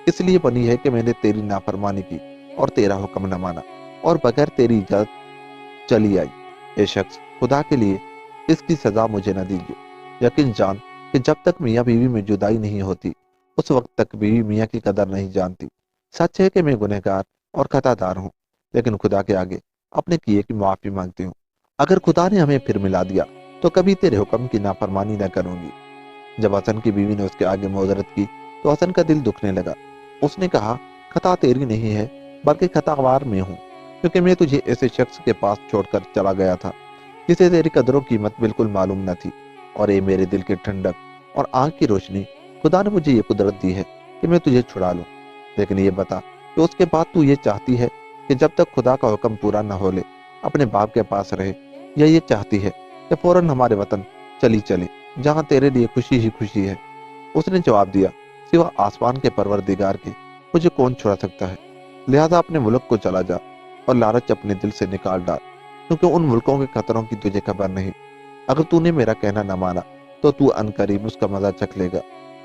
इसलिए बनी है कि मैंने तेरी नाफरमानी की और तेरा हुक्म न माना और बगैर तेरी इजाजत चली आई। ये शख्स, खुदा के लिए इसकी सजा मुझे न दीजिए। यकीन जान कि जब तक मियाँ बीवी में जुदाई नहीं होती उस वक्त तक बीवी मियाँ की कदर नहीं जानती। सच है कि मैं गुनहगार और खतादार हूँ, लेकिन खुदा के आगे अपने किए की माफी मांगती हूँ। अगर खुदा ने हमें फिर मिला दिया तो कभी तेरे हुक्म की नाफरमानी न करूंगी। जब हसन की बीवी ने उसके आगे मोजरत की तो हसन का दिल दुखने लगा। उसने कहा, खता तेरी नहीं है बल्कि खतावार में हूँ, क्योंकि मैं तुझे ऐसे शख्स के पास छोड़कर चला गया था जिसे तेरी कदरों कीमत बिल्कुल मालूम न थी। और ये मेरे दिल की ठंडक और आंख की रोशनी, खुदा ने मुझे ये कुदरत दी है कि मैं तुझे छुड़ा लूं। लेकिन ये बता कि उसके बाद तू ये चाहती है कि जब तक खुदा का हुक्म पूरा न हो ले अपने बाप के पास रहे, या ये चाहती है कि फौरन हमारे वतन चली चले जहाँ तेरे लिए खुशी ही खुशी है? उसने जवाब दिया, सिवा आसमान के परवरदिगार के मुझे कौन छुड़ा सकता है। लिहाजा अपने मुल्क को चला जा और लालच अपने दिल से निकाल डाल, क्योंकि उन मुल्कों के खतरों की तुझे खबर नहीं। अगर तूने मेरा कहना न माना तो तू अनकरीब उसका मजा चख लेगा।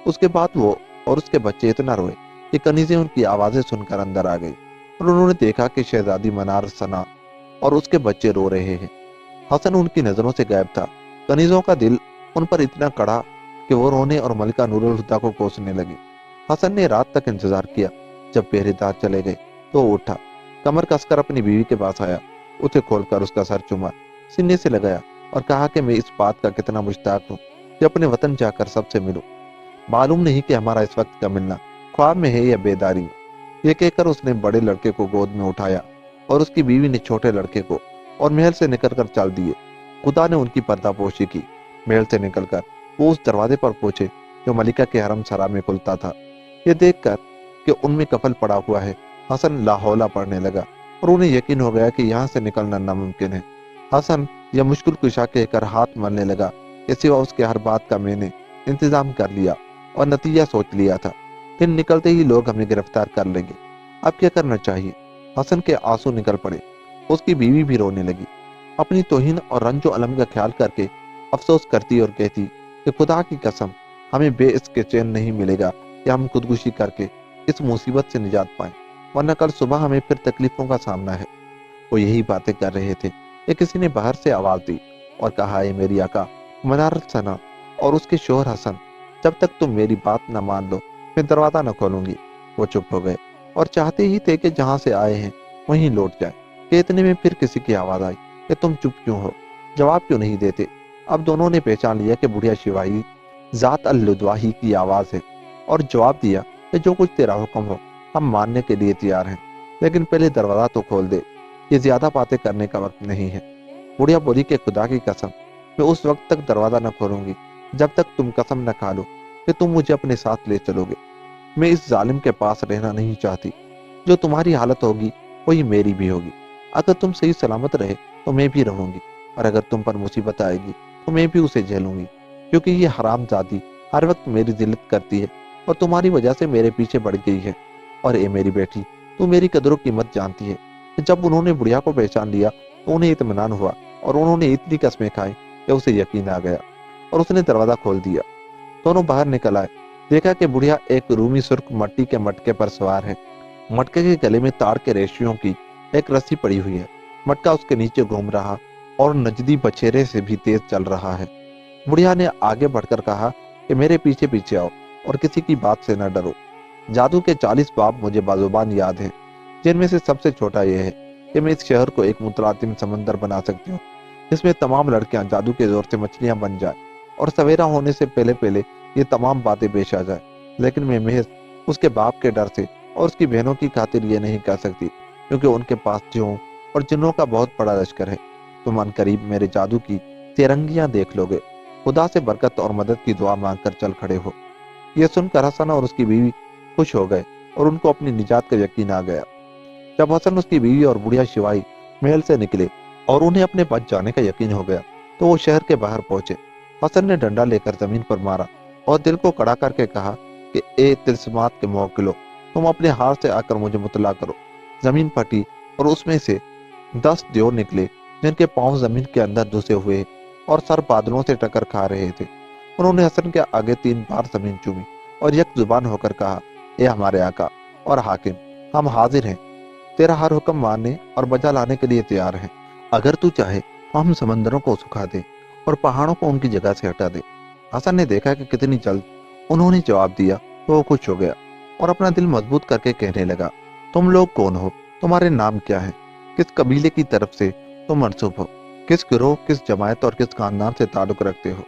उसके बाद वो और उसके बच्चे इतना रोए कि कनीज़ें उनकी आवाजें सुनकर अंदर आ गई और उन्होंने देखा कि शहजादी मनार सना और उसके बच्चे रो रहे हैं। हसन उनकी नजरों से गायब था। कनीजों का दिल उन पर इतना कड़ा कि वो रोने और मलिका नूरुल हुदा को कोसने लगी। हसन ने रात तक इंतजार किया। जब पहरेदार चले गए तो वो उठा, कमर कसकर अपनी बीवी के पास आया, उसे खोलकर उसका सर चूमा, सीने से लगाया और कहा कि मैं इस बात का कितना मुश्ताक हूँ कि अपने वतन जाकर सबसे मिलूं। मालूम नहीं कि हमारा इस वक्त का मिलना ख्वाब में है या बेदारी में। ये कहकर उसने बड़े लड़के को गोद में उठाया और उसकी बीवी ने छोटे लड़के को और महल से निकलकर चल दिए। खुदा ने उनकी पर्दापोशी की। महल से निकलकर वो उस दरवाजे पर पहुंचे जो मलिका के हरम सरा में खुलता था। ये देखकर कि उनमें कफल पड़ा हुआ है, हसन लाहौला पड़ने लगा और उन्हें यकीन हो गया कि यहाँ से निकलना नामुमकिन है। हसन यह मुश्किल कुशा कहकर हाथ मलने लगा कि सिवा उसके हर बात का मैंने इंतजाम कर लिया और नतीजा सोच लिया था। दिन निकलते ही लोग हमें गिरफ्तार कर लेंगे, अब क्या करना चाहिए। हसन के आंसू निकल पड़े। उसकी बीवी भी रोने लगी। अपनी तौहीन और रंजो अलम का ख्याल करके अफसोस करती और कहती कि खुदा की कसम हमें बेइस के चैन नहीं मिलेगा कि हम खुदकुशी करके इस मुसीबत से निजात पाएं, वरना कल सुबह हमें फिर तकलीफों का सामना है। वो यही बातें कर रहे थे कि किसी ने बाहर से आवाज दी और कहा, है मेरी आका मनारत सना और उसके शोहर हसन, जब तक तुम मेरी बात न मान लो मैं दरवाजा न खोलूंगी। वो चुप हो गए और चाहते ही थे कि जहां से आए हैं वहीं लौट जाए कि इतने में फिर किसी की आवाज आई कि तुम चुप क्यों हो, जवाब क्यों नहीं देते। अब दोनों ने पहचान लिया कि बुढ़िया शिवाही जात अल-लुद्वाही की आवाज है और जवाब दिया कि जो कुछ तेरा हुक्म हो हम मानने के लिए तैयार हैं, लेकिन पहले दरवाजा तो खोल दे, ये ज्यादा बातें करने का वक्त नहीं है। बुढ़िया बोली कि खुदा की कसम मैं उस वक्त तक दरवाजा न खोलूंगी जब तक तुम कसम न खा लो कि तुम मुझे अपने साथ ले चलोगे। मैं इस जालिम के पास रहना नहीं चाहती। जो तुम्हारी हालत होगी वही मेरी भी होगी। अगर तुम सही सलामत रहे तो मैं भी रहूंगी, और अगर तुम पर मुसीबत आएगी तो मैं भी उसे झेलूंगी, क्योंकि ये हरामजादी हर वक्त मेरी जिल्लत करती है और तुम्हारी वजह से मेरे पीछे बढ़ गई है। और ए मेरी बेटी, तू मेरी कदर कीमत जानती है कि जब उन्होंने बुढ़िया को पहचान लिया तो उन्हें इत्मीनान हुआ और उन्होंने इतनी कस्में खाई कि उसे यकीन आ गया और उसने दरवाजा खोल दिया। दोनों बाहर निकल आए। देखा कि बुढ़िया एक रूमी सुर्ख मट्टी के मटके पर सवार है। मटके के गले में ताड़ के रेशियों की एक रस्सी पड़ी हुई है। मटका उसके नीचे घूम रहा और नजदी बछेरे से भी तेज चल रहा है। बुढ़िया ने आगे बढ़कर कहा कि मेरे पीछे पीछे आओ और किसी की बात से न डरो। जादू के 40 बाब मुझे बाजुबान याद हैं, जिनमें से सबसे छोटा यह है कि मैं इस शहर को एक मुतलातिम समंदर बना सकती हूँ, जिसमें तमाम लड़कियां जादू के जोर से मछलियां बन जाए और सवेरा होने से पहले पहले ये तमाम बातें पेश आ जाए। लेकिन मैं महज उसके बाप के डर से और उसकी बहनों की खातिर ये नहीं कर सकती, क्योंकि उनके पास ज्यों और जिन्नों का बहुत बड़ा लश्कर है। तुम अनकरीब मेरे जादू की तिरंगियां देख लोगे। खुदा से बरकत और मदद की दुआ मांगकर चल खड़े हो। यह सुनकर हसन और उसकी बीवी खुश हो गए और उनको अपनी निजात का यकीन आ गया। जब हसन, उसकी बीवी और बुढ़िया शिवाई महल से निकले और उन्हें अपने बच जाने का यकीन हो गया तो वो शहर के बाहर पहुंचे। हसन ने डंडा लेकर जमीन पर मारा और दिल को कड़ा करके कहा कि ए तिलस्मात के मोकिलो, तुम अपने हाथ से आकर मुझे मुतला करो। जमीन फटी और उसमें से 10 दियोर निकले, जिनके पांव जमीन के अंदर घुसे हुए और सर बादलों से टक्कर खा रहे थे। उन्होंने हसन के आगे 3 बार जमीन चूमी और एक जुबान होकर कहा, ए हमारे आका और हाकिम, हम हाजिर हैं, तेरा हर हुक्म मानने और बजा लाने के लिए तैयार हैं। अगर तू चाहे तो हम समंदरों को सुखा दे और पहाड़ों को उनकी जगह से हटा दे। हसन ने देखा कि कितनी जल्द उन्होंने जवाब दिया तो वो खुश हो गया और अपना दिल मजबूत करके कहने लगा, तुम लोग कौन हो, तुम्हारे नाम क्या है, किस कबीले की तरफ से तुम मनसूब हो, किस गिरोह, किस जमायत और किस खानदान से ताल्लुक रखते हो।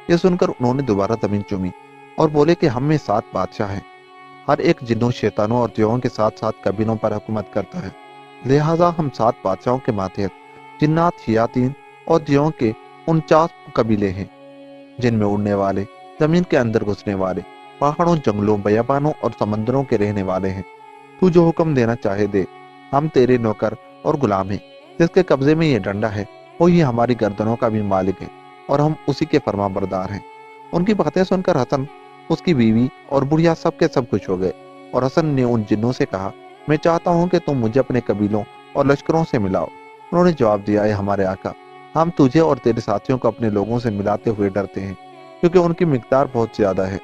ये सुनकर उन्होंने दोबारा जमीन चूमी और बोले कि हम में 7 बादशाह हैं। हर एक जिन्नों, शैतानों और दियों के साथ साथ कबीलों पर हुकूमत करता है। लिहाजा हम 7 बादशाहों के मातहत जिन्नात, शयातीन और दियों के 49 कबीले हैं, जिनमें उड़ने वाले, जमीन के अंदर घुसने वाले, पहाड़ों, जंगलों, बयाबानों और समंदरों के रहने वाले हैं। तू जो हुक्म देना चाहे दे, हम तेरे नौकर और गुलाम हैं। जिसके कब्जे में ये डंडा है वो ही हमारी गर्दनों का भी मालिक है और हम उसी के फरमाबरदार हैं। उनकी बातें सुनकर हसन, उसकी बीवी और बुढ़िया सब के सब खुश हो गए और हसन ने उन जिन्नों से कहा, मैं चाहता हूँ कि तुम मुझे अपने कबीलों और लश्करों से मिलाओ। उन्होंने जवाब दिया, है हमारे आका, हम तुझे और तेरे साथियों को अपने लोगों से मिलाते हुए डरते हैं, क्योंकि उनकी मिकदार बहुत ज्यादा है।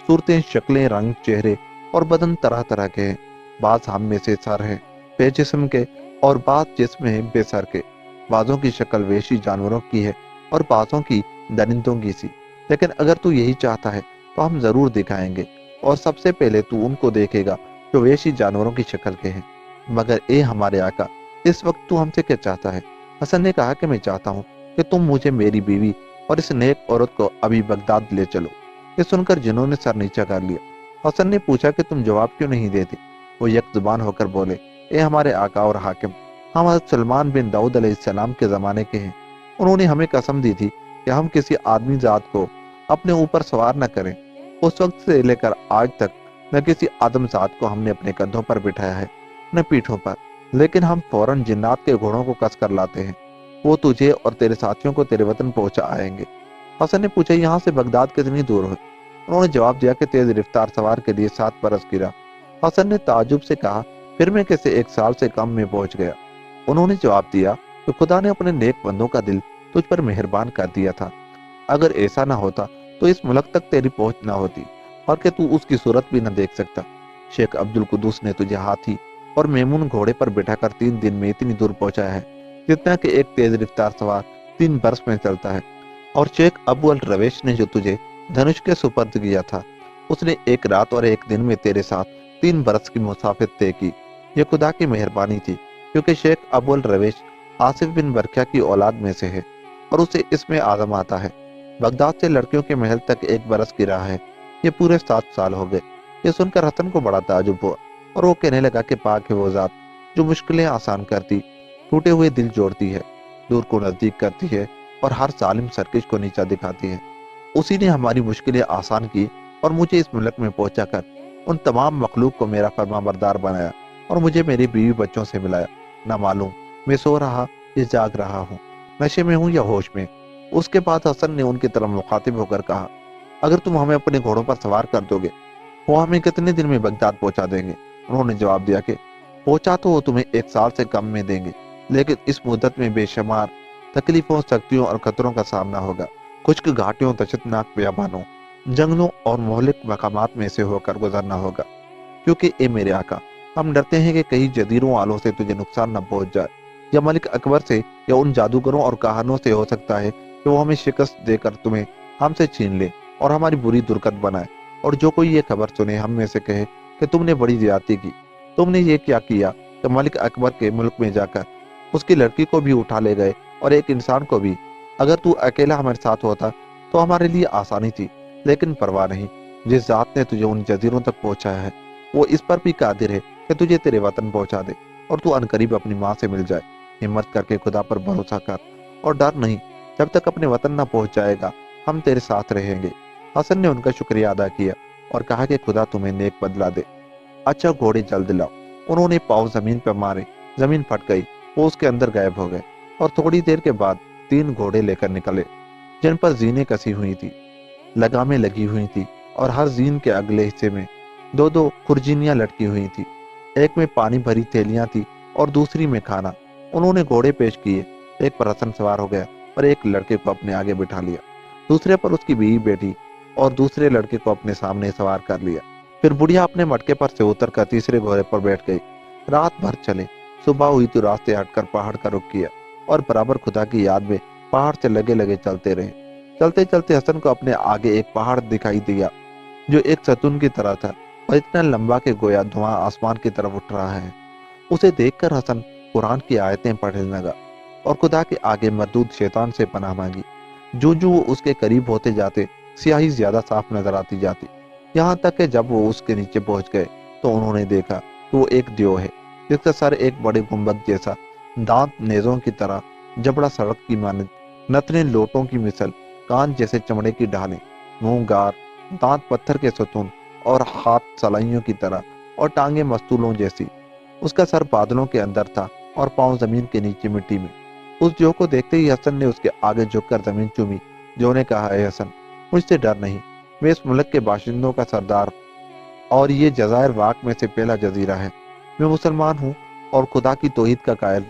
सूरतें, शक्लें, रंग, चेहरे और बदन तरह तरह के हैं। बाज हम में से सर हैं, बेजिस्म के और बात जिसमें बेसर के बाजों की शक्ल वेशी जानवरों की है और बाजों की दरिंदों की सी। लेकिन अगर तू यही चाहता है तो हम जरूर दिखाएंगे, और सबसे पहले तू उनको देखेगा जो वेशी जानवरों की शक्ल के हैं। मगर ए हमारे आका, इस वक्त तू हमसे क्या चाहता है? हसन ने कहा कि मैं चाहता हूँ कि तुम मुझे, मेरी बीवी और इस नेक औरत को अभी बगदाद ले चलो। ये सुनकर जिन्हों ने सर नीचा कर लिया। हसन ने पूछा कि तुम जवाब क्यों नहीं देते? वो यकजुबान होकर बोले, ए हमारे आका और हाकिम, हम हज़रत सलमान बिन दाऊद अलैहिस्सलाम के ज़माने के हैं। उन्होंने हमें कसम दी थी कि हम किसी आदमी जात को अपने ऊपर सवार न करें। उस वक्त से लेकर आज तक न किसी आदम जात को हमने अपने कंधों पर बिठाया है न पीठों पर, लेकिन हम फौरन जिन्नात के घोड़ों को कस कर लाते हैं। वो तुझे और तेरे साथियों को तेरे वतन पहुंचा आएंगे। हसन ने पूछा, यहाँ से बगदाद कितनी दूर है? उन्होंने जवाब दिया कि तेज रफ्तार सवार के लिए 7 बरस की राह। हसन ने ताजुब से कहा, फिर मैं कैसे 1 साल से कम में पहुंच गया? उन्होंने जवाब दिया कि खुदा ने अपने नेक बंदों का दिल तुझ पर मेहरबान कर दिया था। अगर ऐसा ना होता तो इस मुल्क तक तेरी पहुंच ना होती और कि तू उसकी सूरत भी न देख सकता। शेख अब्दुल कुदूस ने तुझे हाथी और मेमून घोड़े पर बिठाकर 3 दिन में इतनी दूर पहुंचाया है जितना कि एक तेज रफ्तार सवार 3 बरस में चलता है। और शेख अबू अल रवेश ने जो तुझे धनुष के सुपर्द किया था, उसने 1 रात और 1 दिन में तेरे साथ 3 बरस की मुसाफिर तय की। ये खुदा की मेहरबानी थी, क्योंकि शेख अबू अल रवेश आसिफ बिन बरखा की औलाद में से है और उसे इसमें आजम आता है। बगदाद से लड़कियों के महल तक 1 बरस की राह है। ये पूरे 7 साल हो गए। ये सुनकर हसन को बड़ा ताजुब हुआ और वो कहने लगा कि पाक है वो जात जो मुश्किलें आसान करती, टूटे हुए दिल जोड़ती है, दूर को नजदीक करती है और हर जालिम सरकश को नीचा दिखाती है। उसी ने हमारी मुश्किलें आसान की और मुझे इस मुल्क में पहुंचाकर उन तमाम मखलूक को मेरा फरमाबरदार बनाया और मुझे मेरी बीवी बच्चों से मिलाया। ना मालूम मैं सो रहा या जाग रहा हूँ, नशे में हूँ या होश में। उसके बाद हसन ने उनकी तरफ मुखातिब होकर कहा, अगर तुम हमें अपने घोड़ों पर सवार कर दोगे, वो हमें कितने दिन में बगदाद पहुंचा देंगे? उन्होंने जवाब दिया कि पहुंचा तो वो तुम्हें 1 साल से कम में देंगे, लेकिन इस मुद्दत में बेशुमार तकलीफों, सख्तियों और खतरों का सामना होगा। खुश्क घाटियों, दशतनाक बियाबानों, जंगलों और मोहलिक मकामात में से होकर गुजरना होगा। क्योंकि ए मेरे आका, हम डरते हैं कि कहीं जजीरों वालों से तुझे नुकसान न पहुंच जाए, या मलिक अकबर से या उन जादूगरों और कहानों से हो सकता है कि वो हमें शिकस्त देकर तुम्हें हमसे छीन ले और हमारी बुरी दुर्गत बनाए। और जो कोई ये खबर सुने हम में से कहे कि तुमने बड़ी ज्यादती की, तुमने ये क्या किया कि मलिक अकबर के मुल्क में जाकर उसकी लड़की को भी उठा ले गए और एक इंसान को भी। अगर तू अकेला हमारे साथ होता तो हमारे लिए आसानी थी, लेकिन परवाह नहीं, जिस जात ने तुझे उन जजीरों तक पहुंचाया है वो इस पर भी कादिर है कि तुझे तेरे वतन पहुंचा दे और तू अनकरीब अपनी माँ से मिल जाए। हिम्मत करके खुदा पर भरोसा कर और डर नहीं, जब तक अपने वतन ना पहुंच जाएगा हम तेरे साथ रहेंगे। हसन ने उनका शुक्रिया अदा किया और कहा कि खुदा तुम्हें नेक बदला दे। अच्छा घोड़े जल्द लाओ। उन्होंने पाँव जमीन पर मारे, जमीन फट गई, वो उसके अंदर गायब हो गए और थोड़ी देर के बाद 3 घोड़े लेकर निकले, जिन पर जीनें कसी हुई थी, लगामें लगी हुई थी और हर जीन के अगले हिस्से में 2-2 खुरजीनियां लटकी हुई थी। एक में पानी भरी थैलियां थी और दूसरी में खाना। उन्होंने घोड़े पेश किए। एक पर हसन सवार हो गया और एक लड़के को अपने आगे बिठा लिया, दूसरे पर उसकी बीवी बैठी और दूसरे लड़के को अपने सामने सवार कर लिया। फिर बुढ़िया अपने मटके पर से उतर कर तीसरे घोड़े पर बैठ गई। रात भर चले। सुबह हुई तो रास्ते हटकर पहाड़ का रुख किया और बराबर खुदा की याद में पहाड़ से लगे लगे चलते रहे। चलते चलते हसन को अपने आगे एक पहाड़ दिखाई दिया जो एक सतून की तरह था और इतना लंबा कि गोया धुआं आसमान की तरफ उठ रहा है। उसे देखकर हसन कुरान की आयतें पढ़ने लगा और खुदा के आगे मरदूद शैतान से पनाह मांगी। जो जो वो उसके करीब होते जाते स्याही ज्यादा साफ नजर आती जाती, यहाँ तक कि जब वो उसके नीचे पहुंच गए तो उन्होंने देखा कि वो एक दियो है जिसका सर एक बड़े गुंबद जैसा, दांत नेजों की तरह, जबड़ा सड़क की मानद, नथने लोटों की मिसल, कान जैसे चमड़े की ढालें, मुंह गार, दांत पत्थर के सतून और हाथ सलाइयों की तरह और टांगे मस्तूलों जैसी। उसका सर बादलों के अंदर था और पांव जमीन के नीचे मिट्टी में। उस जो को देखते ही हसन ने उसके आगे झुककर जमीन चूमी। जो ने कहा, है हसन, मुझसे डर नहीं, मैं इस मुल्क के बाशिंदों का सरदार और ये जजायर वाक में से पहला जजीरा है। मैं मुसलमान हूँ और खुदा की तौहीद का कायल।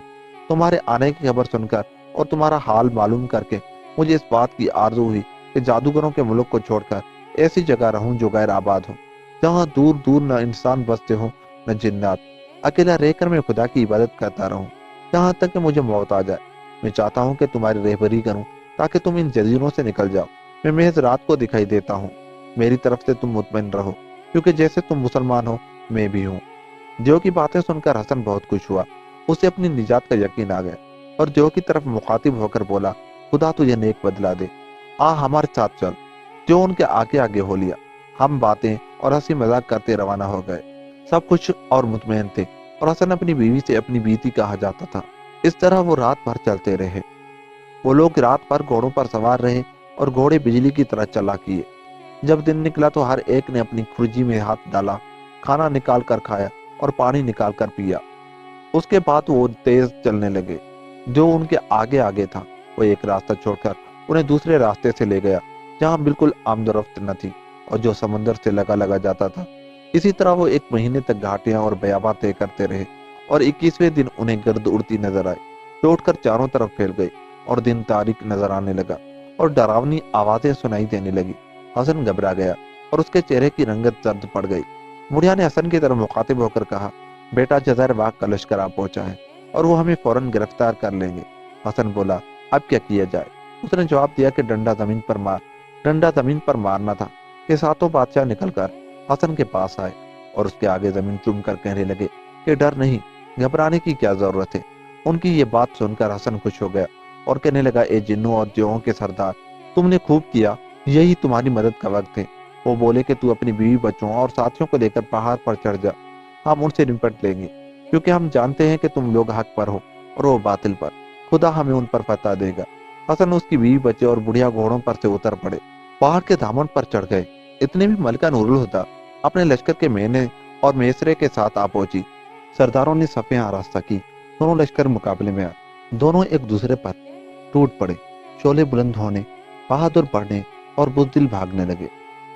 तुम्हारे आने की खबर सुनकर और तुम्हारा हाल मालूम करके मुझे इस बात की आरज़ू हुई कि जादूगरों के मुल्क को छोड़कर ऐसी जगह रहूं जो गैर आबाद हो, जहाँ दूर दूर न इंसान बसते हो न जिन्नात। अकेला रहकर मैं खुदा की इबादत करता रहूं یہاں تک کہ مجھے موت آ جائے۔ میں چاہتا ہوں کہ تمہاری رہبری کروں تاکہ تم ان جزیروں سے نکل جاؤ۔ میں محض رات کو دکھائی دیتا ہوں۔ میری طرف سے تم مطمئن رہو، کیونکہ جیسے تم مسلمان ہو میں بھی ہوں۔ دیو کی باتیں سن کر حسن بہت خوش ہوا۔ اسے اپنی نجات کا یقین آ گیا اور دیو کی طرف مخاطب ہو کر بولا، خدا تجھے نیک بدلا دے، آ ہمارے ساتھ چل۔ دیو ان کے آگے آگے ہو لیا۔ ہم باتیں اور ہنسی مذاق کرتے روانہ ہو گئے۔ سب خوش اور مطمئن تھے اور حسن اپنی بیوی سے اپنی بیتی کہا جاتا تھا۔ اس طرح وہ رات بھر چلتے رہے۔ وہ لوگ رات بھر گھوڑوں پر سوار رہے اور گھوڑے بجلی کی طرح چلا کیے۔ جب دن نکلا تو ہر ایک نے اپنی کھرجی میں ہاتھ ڈالا، کھانا نکال کر کھایا اور پانی نکال کر پیا۔ اس کے بعد وہ تیز چلنے لگے۔ جو ان کے آگے آگے تھا وہ ایک راستہ چھوڑ کر انہیں دوسرے راستے سے لے گیا جہاں بالکل آمد و رفت نہ تھی اور جو سمندر سے لگا لگا جاتا تھا۔ اسی طرح وہ 1 مہینے تک گھاٹیاں اور بیاباں طے کرتے رہے اور 21ویں دن انہیں گرد اڑتی نظر آئی جو اٹھ کر چاروں طرف پھیل گئی اور دن تاریک نظر آنے لگا اور ڈراؤنی آوازیں سنائی دینے لگی۔ حسن گھبرا گیا اور اس کے چہرے کی رنگت زرد پڑ گئی۔ بڑھیا نے حسن کی طرف مخاطب ہو کر کہا، بیٹا جزائر واق کا لشکر آ پہنچا ہے اور وہ ہمیں فوراً گرفتار کر لیں گے۔ حسن بولا، اب کیا کیا جائے؟ اس نے جواب دیا کہ ڈنڈا زمین پر مارنا تھا کہ ساتوں بادشاہ نکل کر حسن کے پاس آئے اور اس کے آگے زمین چوم کر کہنے لگے کہ ڈر نہیں، گھبرانے کی کیا ضرورت ہے۔ ان کی یہ بات سن کر حسن خوش ہو گیا اور کہنے لگا، اے جنوں اور دیووں کے سردار، تم نے خوب کیا، یہی تمہاری مدد کا وقت ہے۔ وہ بولے کہ تو اپنی بیوی بچوں اور ساتھیوں کو لے کر پہاڑ پر چڑھ جا، ہم ان سے نپٹ لیں گے، کیونکہ ہم جانتے ہیں کہ تم لوگ حق پر ہو اور وہ باطل پر۔ خدا ہمیں ان پر فتح دے گا۔ حسن، اس کی بیوی بچے اور بڑھیا گھوڑوں پر سے اتر پڑے، پہاڑ کے دامن پر چڑھ گئے۔ اتنے میں ملکہ نور الہدیٰ اپنے لشکر کے مینے اور میسرے کے ساتھ آ پہنچی۔ سرداروں نے صفیں آراستہ کی، دونوں لشکر مقابلے میں آئے۔ دونوں ایک دوسرے پر ٹوٹ پڑے، شعلے بلند ہونے، بہادر بڑھنے اور بزدل بھاگنے لگے،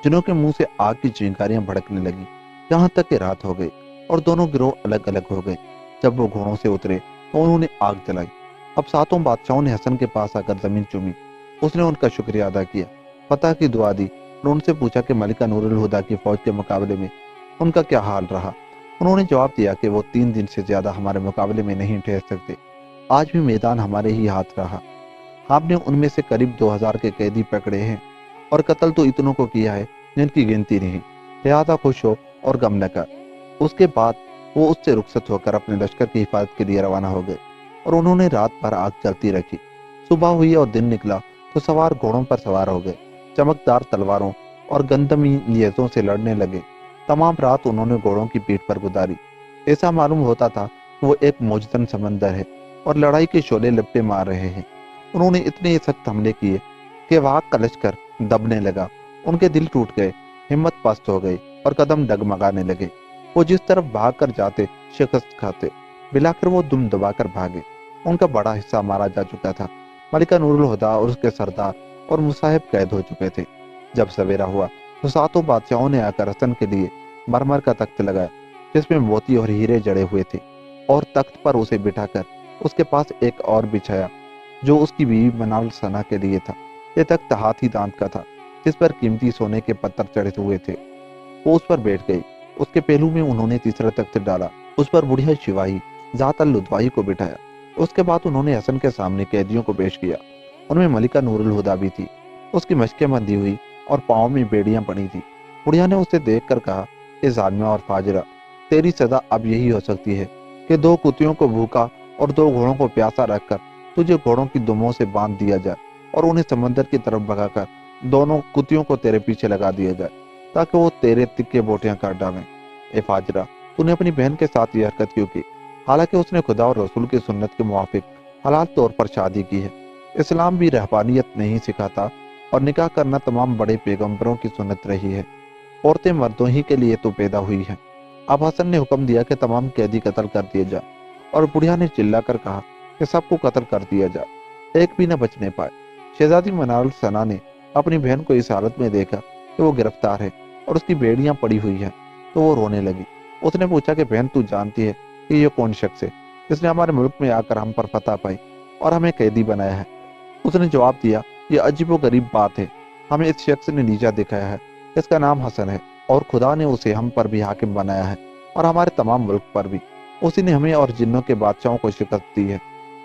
جنہوں کے منہ سے آگ کی چنگاریاں بھڑکنے لگی، یہاں تک کہ رات ہو گئی اور دونوں گروہ الگ الگ ہو گئے۔ جب وہ گھوڑوں سے اترے تو انہوں نے آگ جلائی۔ اب ساتوں بادشاہوں نے حسن کے پاس آ کر زمین چومی۔ اس نے ان کا شکریہ ادا کیا، فتح کی دعا دی اور ان سے پوچھا کہ ملکہ نور الہدیٰ کی فوج کے مقابلے میں ان کا کیا حال رہا۔ انہوں نے جواب دیا کہ وہ 3 دن سے زیادہ ہمارے مقابلے میں نہیں ٹھہر سکتے، آج بھی میدان ہمارے ہی ہاتھ رہا۔ ہم نے ان میں سے قریب 2000 کے قیدی پکڑے ہیں اور قتل تو اتنوں کو کیا ہے جن کی گنتی نہیں، لہذا خوش ہو اور غم نہ کر۔ اس کے بعد وہ اس سے رخصت ہو کر اپنے لشکر کی حفاظت کے لیے روانہ ہو گئے اور انہوں نے رات بھر آگ جلتی رکھی۔ صبح ہوئی اور دن نکلا تو سوار گھوڑوں پر سوار ہو گئے، چمکدار تلواروں اور گندمی نیزوں سے لڑنے لگے۔ تمام رات انہوں نے گھوڑوں کی پیٹھ پر گزاری۔ ایسا معلوم ہوتا تھا کہ وہ ایک موجزن سمندر ہے اور لڑائی کے شعلے لپٹے مار رہے ہیں۔ انہوں نے اتنے سخت حملے کیے کہ واق کا لشکر دبنے لگا، ان کے دل ٹوٹ گئے، ہمت پست ہو گئی اور قدم ڈگمگانے لگے۔ وہ جس طرف بھاگ کر جاتے شکست کھاتے، بلاخر وہ دم دبا کر بھاگے۔ ان کا بڑا حصہ مارا جا چکا تھا۔ ملکہ نور الہدیٰ اور اس کے سردار اور مصاحب قید ہو چکے تھے۔ جب سویرا ہوا تو ساتوں بادشاہوں نے آ کر حسن کے لیے مرمر کا تخت لگایا جس میں موتی اور ہیرے جڑے ہوئے تھے، اور تخت پر اسے بٹھا کر اس کے پاس ایک اور بچھایا جو اس کی بیوی منال ثنا کے لیے تھا۔ یہ تخت ہاتھی دانت کا تھا جس پر قیمتی سونے کے پتھر چڑھے ہوئے تھے۔ وہ اس پر بیٹھ گئی۔ اس کے پہلو میں انہوں نے تیسرا تخت ڈالا، اس پر بڑھیا شواہی ذات اللدوائی کو بٹھایا۔ اس کے بعد انہوں نے حسن کے سامنے قیدیوں کو پیش کیا۔ ان میں ملکہ نور الہدیٰ بھی تھی، اس کی مشقیں بندھی ہوئی اور پاؤں میں بیڑیاں پڑی تھی۔ بڑھیا نے اسے دیکھ کر کہا، اے ظالمہ اور فاجرہ، تیری سزا اب یہی ہو سکتی ہے کہ 2 کتوں کو بھوکا اور 2 گھوڑوں کو پیاسا رکھ کر تجھے گھوڑوں کی دموں سے باندھ دیا جائے اور انہیں سمندر کی طرف بھگا کر دونوں کتوں کو تیرے پیچھے لگا دیا جائے تاکہ وہ تیرے تکے بوٹیاں کاٹ ڈالیں۔ اے فاجرہ، تو نے اپنی بہن کے ساتھ یہ حرکت کیوں کی، حالانکہ اس نے خدا اور رسول کی سنت کے موافق حلال طور پر شادی کی ہے۔ اسلام بھی رہبانیت نہیں سکھاتا اور نکاح کرنا تمام بڑے پیغمبروں کی سنت رہی ہے۔ عورتیں مردوں ہی کے لیے تو پیدا ہوئی ہیں۔ اب حسن نے حکم دیا کہ تمام قیدی قتل کر دیے جائے، اور بڑھیا نے چلا کر کہا کہ سب کو قتل کر دیا جائے، ایک بھی نہ بچنے پائے۔ شہزادی منال ثنا نے اپنی بہن کو اس حالت میں دیکھا کہ وہ گرفتار ہے اور اس کی بیڑیاں پڑی ہوئی ہیں تو وہ رونے لگی۔ اس نے پوچھا کہ بہن، تو جانتی ہے کہ یہ کون شخص ہے جس نے ہمارے ملک میں آ کر ہم پر فتح پائی اور ہمیں قیدی بنایا ہے؟ اس نے جواب دیا، یہ عجیب و غریب بات ہے، ہمیں اس شخص نے نیچا دکھایا ہے، اس کا نام حسن ہے اور خدا نے اسے ہم پر بھی حاکم بنایا ہے اور ہمارے تمام ملک پر بھی۔ उसी ने हमें और जिन्नों के बादशाहों को शिकस्त दी है।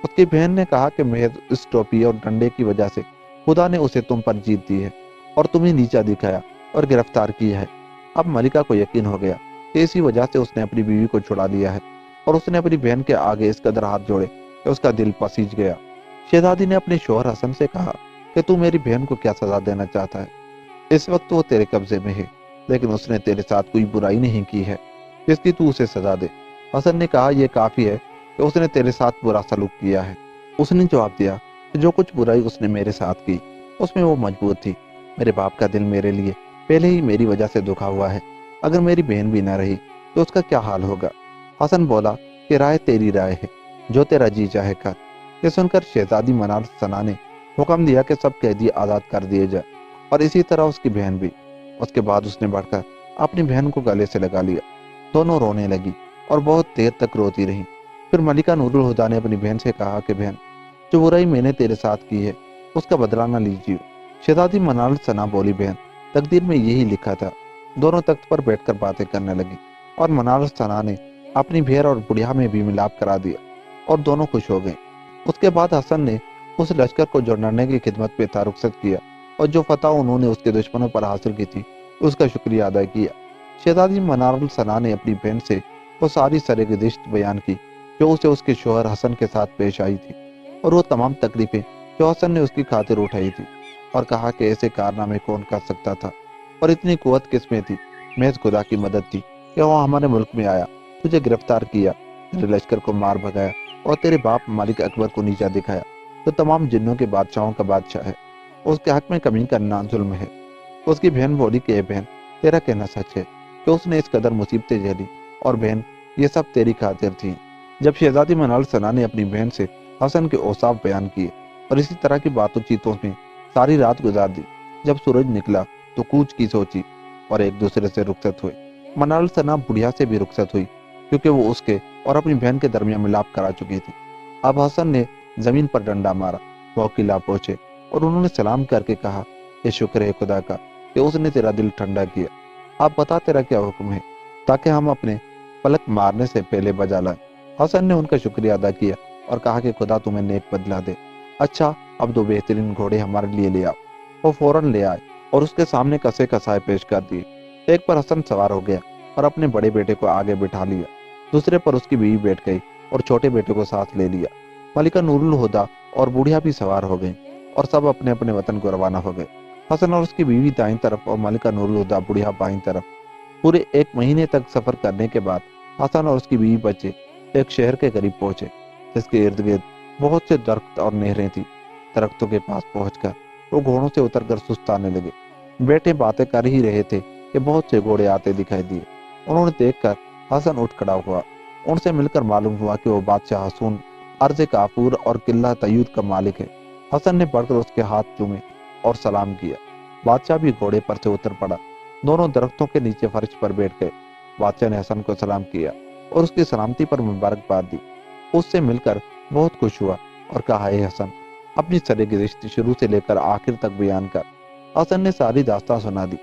उसकी बहन ने कहा कि महज इस टोपी और डंडे की वजह से खुदा ने उसे तुम पर जीत दी है और तुम्हें नीचा दिखाया और गिरफ्तार किया है। अब मलिका को यकीन हो गया कि इसी वजह से उसने अपनी बीवी को छुड़ा लिया है और उसने अपनी बहन के आगे इस कदर हाथ जोड़े कि उसका दिल पसीज गया। शहजादी ने अपने शौहर हसन से कहा कि तू मेरी बहन को क्या सजा देना चाहता है? इस वक्त वो तेरे कब्जे में है, लेकिन उसने तेरे साथ कोई बुराई नहीं की है जिसकी तू उसे सजा दे। हसन ने कहा, यह काफी है कि उसने तेरे साथ बुरा सलूक किया है। उसने जवाब दिया कि जो कुछ बुराई उसने मेरे साथ की उसमें वो मजबूर थी। मेरे बाप का दिल मेरे लिए पहले ही मेरी वजह से दुखा हुआ है। अगर मेरी बहन भी न रही तो उसका क्या हाल होगा? हसन बोला कि राय तेरी राय है, जो तेरा जी चाहे कर। ये सुनकर शहजादी मनाल सना ने हुक्म दिया कि सब कैदी आजाद कर दिए जाए और इसी तरह उसकी बहन भी। उसके बाद उसने बढ़कर अपनी बहन को गले से लगा लिया। दोनों रोने लगी और बहुत देर तक रोती रही। फिर मलिका नूरुल हुदा ने अपनी बहन से कहा कि बहन, जो बुराई मैंने तेरे साथ की है उसका बदला न लीजिए। शहजादी मनाल सना बोली, बहन, तकदीर में यही लिखा था। दोनों तख्त पर बैठकर बातें करने लगी और मनाल सना ने अपनी बहन और बुढ़िया में भी मिलाप करा दिया और दोनों खुश हो गए। उसके बाद हसन ने उस लश्कर को जुड़ने की खिदमत पे तारुख्सत किया और जो फतह उन्होंने उसके दुश्मनों पर हासिल की थी उसका शुक्रिया अदा किया। शहजादी मनारुल सना ने अपनी बहन से वो सारी सरगुज़िश्त बयान की जो उसे उसके शोहर हसन के साथ पेश आई थी और वो तमाम तकलीफें जो हसन ने उसकी खातिर उठाई थी, और कहा कि ऐसे कारनामे कौन कर सकता था और इतनी कुव्वत किसमें थी। महज खुदा की मदद थी कि वो हमारे मुल्क में आया, तुझे गिरफ्तार किया, तेरे लश्कर को मार भगाया और तेरे बाप मालिक अकबर को नीचा दिखाया, तो तमाम जिन्नों के बादशाहों का बादशाह है। उसके हक में कमी करना जुल्म है। उसकी बहन बोली कि ए बहन, तेरा कहना सच है कि उसने इस कदर मुसीबतें झेली और बहन, ये सब तेरी खातिर थी। जब शहजादी मनाल सना ने अपनी बहन से हसन के औसाफ बयान किए और इसी तरह की बातों चीतों में सारी रात गुजार दी, जब सूरज निकला तो कूच की सोची और एक दूसरे से रुखसत हुए। मनाल सना बुढ़िया से भी रुखसत हुई क्योंकि वो उसके और अपनी बहन के दरमियान मिलाप करा चुकी थी। अब हसन ने जमीन पर डंडा मारा, वो किला पहुंचे और उन्होंने सलाम करके कहा, ये शुक्र है खुदा का कि उसने तेरा दिल ठंडा किया। आप बता तेरा क्या हुक्म है, ताकि हम अपने पलक मारने से पहले बजा लाएं। हसन ने उनका शुक्रिया अदा किया और कहा कि खुदा तुम्हें नेक बदला दे। अच्छा, अब दो बेहतरीन घोड़े हमारे लिए ले आओ। वो फौरन ले आए और उसके सामने कसे कसाए पेश कर दिए। एक पर हसन सवार हो गया और अपने बड़े बेटे को आगे बिठा लिया, दूसरे पर उसकी बीवी बैठ गई और छोटे बेटे को साथ ले लिया। मलिका नूरुल हुदा और बुढ़िया भी सवार हो गई और सब अपने अपने वतन को रवाना हो गए। हसन और उसकी बीवी दाईं तरफ और मलिका नूरुल हुदा बुढ़िया बाईं तरफ। पूरे 1 महीने तक सफर करने के बाद हसन और उसकी बीवी बच्चे एक शहर के करीब पहुंचे जिसके इर्द गिर्द बहुत से दरख्त और नहरें थी। दरख्तों के पास पहुंचकर वो घोड़ों से उतरकर सुस्ताने लगे। बेटे बातें कर ही रहे थे कि बहुत से घोड़े आते दिखाई दिए। उन्होंने देखकर हसन उठ खड़ा हुआ। उनसे मिलकर मालूम हुआ कि वो बादशाह हसून अर्ज काफूर और किला तयूर का मालिक है। हसन ने बढ़कर उसके हाथ चूमे और सलाम किया। बादशाह भी घोड़े पर से उतर पड़ा। दोनों दरख्तों के नीचे फर्श पर बैठ गए। बादशाह ने हसन को सलाम किया और उसकी सलामती पर मुबारकबाद दी। उससे मिलकर बहुत खुश हुआ और कहा, हे हसन, अपनी सरगुज़िश्त शुरू से लेकर आखिर तक बयान कर। हसन ने सारी दास्तान सुना दी।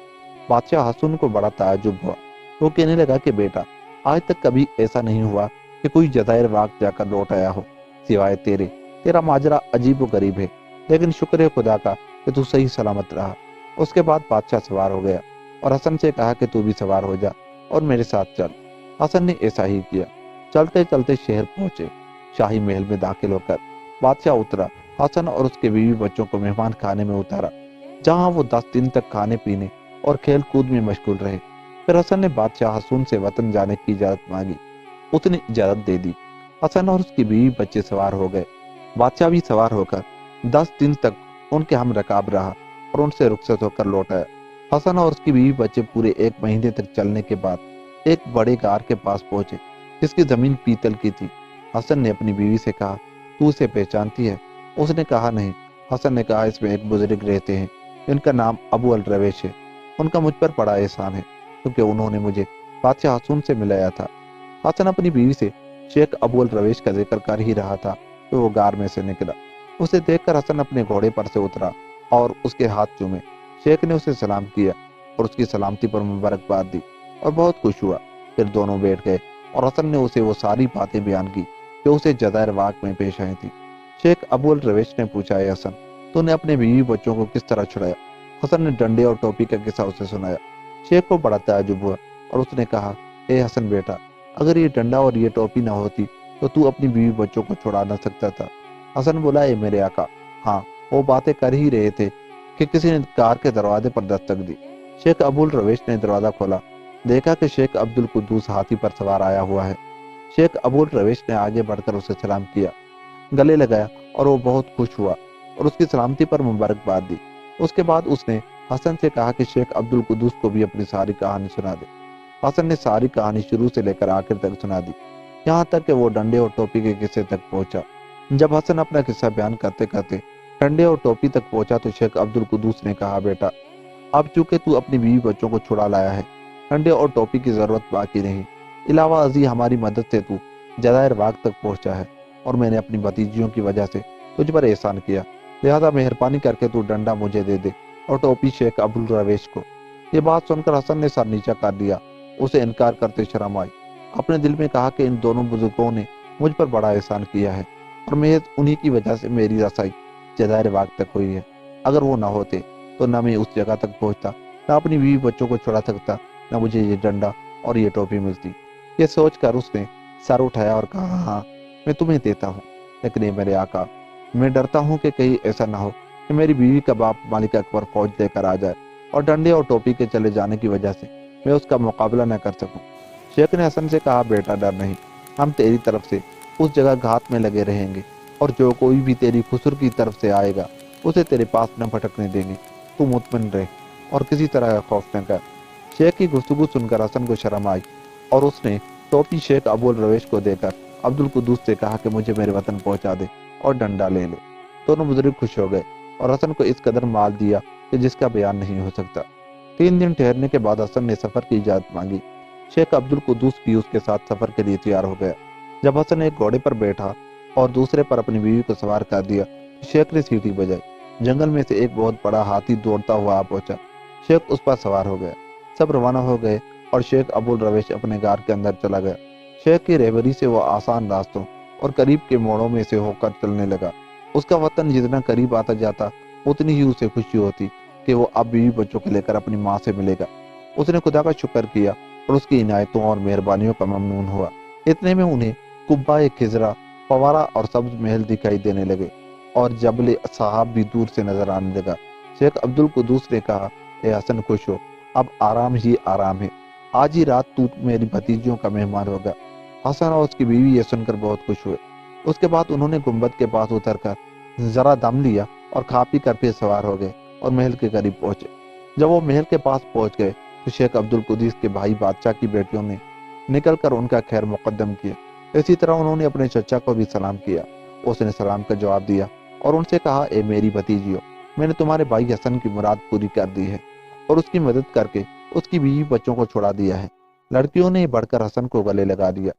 बादशाह हसन को बड़ा ताज्जुब हुआ। वो कहने लगा कि बेटा, आज तक कभी ऐसा नहीं हुआ कि कोई जज़ायर वाक़ जाकर लौट आया हो सिवाय तेरे। तेरा माजरा अजीब व गरीब है, लेकिन शुक्र है खुदा का कि तू सही सलामत रहा। उसके बाद बादशाह सवार हो गया और हसन से कहा कि तू भी सवार हो जा और मेरे साथ चल। हसन ने ऐसा ही किया। चलते चलते शहर पहुंचे। शाही महल में दाखिल होकर बादशाह उतरा। हसन और उसके बीवी बच्चों को मेहमान खाने में उतारा, जहां वो 10 दिन तक खाने पीने और खेल कूद में मशगूल रहे। फिर हसन ने बादशाह हसून से वतन जाने की इजाजत मांगी। उसने इजाजत दे दी। हसन और उसकी बीवी बच्चे सवार हो गए। बादशाह भी सवार होकर 10 दिन तक उनके हम रकाब रहा और उनसे रुखसत होकर लौट आया। हसन और उसकी बीवी बच्चे पूरे 1 महीने तक चलने के बाद एक बड़े गार के पास पहुंचे जिसकी जमीन पीतल की थी। हसन ने अपनी बीवी से कहा, तू उसे पहचानती है? उसने कहा, नहीं। हसन ने कहा, इसमें एक बुजुर्ग रहते हैं जिनका नाम अबू अल रवेश है। उनका मुझ पर बड़ा एहसान है क्योंकि उन्होंने मुझे बादशाह हसून से मिलाया था। हसन अपनी बीवी से शेख अबू अल रवेश का जिक्र कर ही रहा था कि वो गार में से निकला। उसे देखकर हसन अपने घोड़े पर से उतरा और उसके हाथ चूमे। शेख ने उसे सलाम किया और उसकी सलामती पर मुबारकबाद दी और बहुत खुश हुआ। फिर दोनों बैठ गए اور حسن نے उसे वो सारी बातें बयान की जो उसे जज़ायर वाक़ में पेश आई थी। शेख अबुल रवेश ने पूछा, ए हसन, तूने अपने बीवी बच्चों को किस तरह छुड़ाया? हसन ने डंडे और टोपी का किस्सा उसे सुनाया। शेख को बड़ा ताज्जुब हुआ और उसने कहा, ए हसन बेटा, अगर ये डंडा और ये टोपी ना होती तो तू अपनी बीवी बच्चों को छुड़ा ना सकता था। हसन बोला, ए मेरे आका, हाँ, वो बातें कर ही रहे थे कि किसी ने कार के दरवाजे पर दस्तक दी। शेख अबुल रवेश ने दरवाजा खोला, देखा कि शेख अब्दुल कुद्दूस हाथी पर सवार आया हुआ है। शेख अबुल रवेश ने आगे बढ़कर उसे सलाम किया, गले लगाया और वो बहुत खुश हुआ और उसकी सलामती पर मुबारकबाद दी। उसके बाद उसने हसन से कहा कि शेख अब्दुल कुद्दूस को भी अपनी सारी कहानी सुना दे। हसन ने सारी कहानी शुरू से लेकर आखिर तक सुना दी, यहाँ तक कि वो डंडे और टोपी के किस्से तक पहुंचा। जब हसन अपना किस्सा बयान करते करते डंडे और टोपी तक पहुंचा तो शेख अब्दुल कुद्दूस ने कहा, बेटा, अब चूंकि तू अपनी बीवी बच्चों को छुड़ा लाया है, डंडे और टोपी की जरूरत बाकी नहीं। इलावा अजी हमारी मदद से तू जज़ायर वाक़ तक पहुंचा है और मैंने अपनी भतीजियों की वजह से तुझ पर एहसान किया, लिहाजा मेहरबानी करके तू डंडा मुझे दे दे और टोपी शेख अब्दुल रवेश को। ये बात सुनकर हसन ने सर नीचा कर दिया। उसे इनकार करते शर्म आई। अपने दिल में कहा कि इन दोनों बुजुर्गों ने मुझ पर बड़ा एहसान किया है और मैं उन्हीं की वजह से मेरी रसाई जज़ायर वाक़ तक हुई है। अगर वो ना होते तो न मैं उस जगह तक पहुंचता, न अपनी बीवी बच्चों को छुड़ा सकता, न मुझे ये डंडा और ये टोपी मिलती। ये सोचकर उसने सर उठाया और कहा, हाँ, मैं तुम्हें देता हूँ, लेकिन ये मेरे आका, मैं डरता हूँ कि कहीं ऐसा ना हो कि मेरी बीवी का बाप मालिक अकबर फौज लेकर आ जाए और डंडे और टोपी के चले जाने की वजह से मैं उसका मुकाबला न कर सकूं। शेख ने हसन से कहा, बेटा डर नहीं, हम तेरी तरफ से उस जगह घात में लगे रहेंगे और जो कोई भी तेरी खुसर की तरफ से आएगा उसे तेरे पास न भटकने देंगे। तू मुतमइन रहे और किसी तरह का खौफ न कर। शेख की गुफ्तगू सुनकर हसन को शर्म आई और उसने टोपी शेख अबुल रवेश को देकर अब्दुल कुद्दूस से कहा कि मुझे मेरे वतन पहुंचा दे और डंडा ले ले। दोनों बुजुर्ग खुश हो गए और हसन को इस कदर माल दिया कि जिसका बयान नहीं हो सकता। 3 दिन ठहरने के बाद हसन ने सफर की इजाजत मांगी। शेख अब्दुल कुद्दूस भी उसके साथ सफर के लिए तैयार हो गया। जब हसन एक घोड़े पर बैठा और दूसरे पर अपनी बीवी को सवार कर दिया, शेख ने सीटी बजाई। जंगल में से एक बहुत बड़ा हाथी दौड़ता हुआ आ पहुंचा। शेख उस पर सवार हो गया। सब रवाना हो गए और शेख अबुल रवेश अपने गार के अंदर चला गया। शेख की रहबरी से वो आसान रास्तों और करीब के मोड़ों में से होकर चलने लगा। उसका वतन जितना करीब आता जाता उतनी ही उसे खुशी होती कि वो अब बीवी बच्चों को लेकर अपनी माँ से मिलेगा। उसने खुदा का शुक्र किया और उसकी इनायतों और मेहरबानियों का ममनून हुआ। इतने में उन्हें कुब्बा खिजरा, फवारा और सब्ज महल दिखाई देने लगे और जबल साहब भी दूर से नजर आने लगा। शेख अब्दुल कुद्दूस ने कहा, ए हसन, खुश हो, अब आराम ही आराम है। आज ही रात तू मेरी भतीजियों का मेहमान होगा। हसन और उसकी बीवी ये सुनकर बहुत खुश हुए। उसके बाद उन्होंने गुंबद के पास उतरकर जरा दम लिया और खा पी कर फिर सवार हो गए और महल के करीब पहुंचे। जब वो महल के पास पहुंच गए तो शेख अब्दुल कुद्दूस के भाई बादशाह की बेटियों ने निकलकर उनका खैर मुकद्दम किया। इसी तरह उन्होंने अपने चचा को भी सलाम किया। उसने सलाम का जवाब दिया और उनसे कहा, ए मेरी भतीजियों, मैंने तुम्हारे भाई हसन की मुराद पूरी कर दी है और उसकी मदद करके उसकी बीवी बच्चों को छुड़ा दिया है। लड़कियों ने बढ़कर हसन को गले लगा दिया,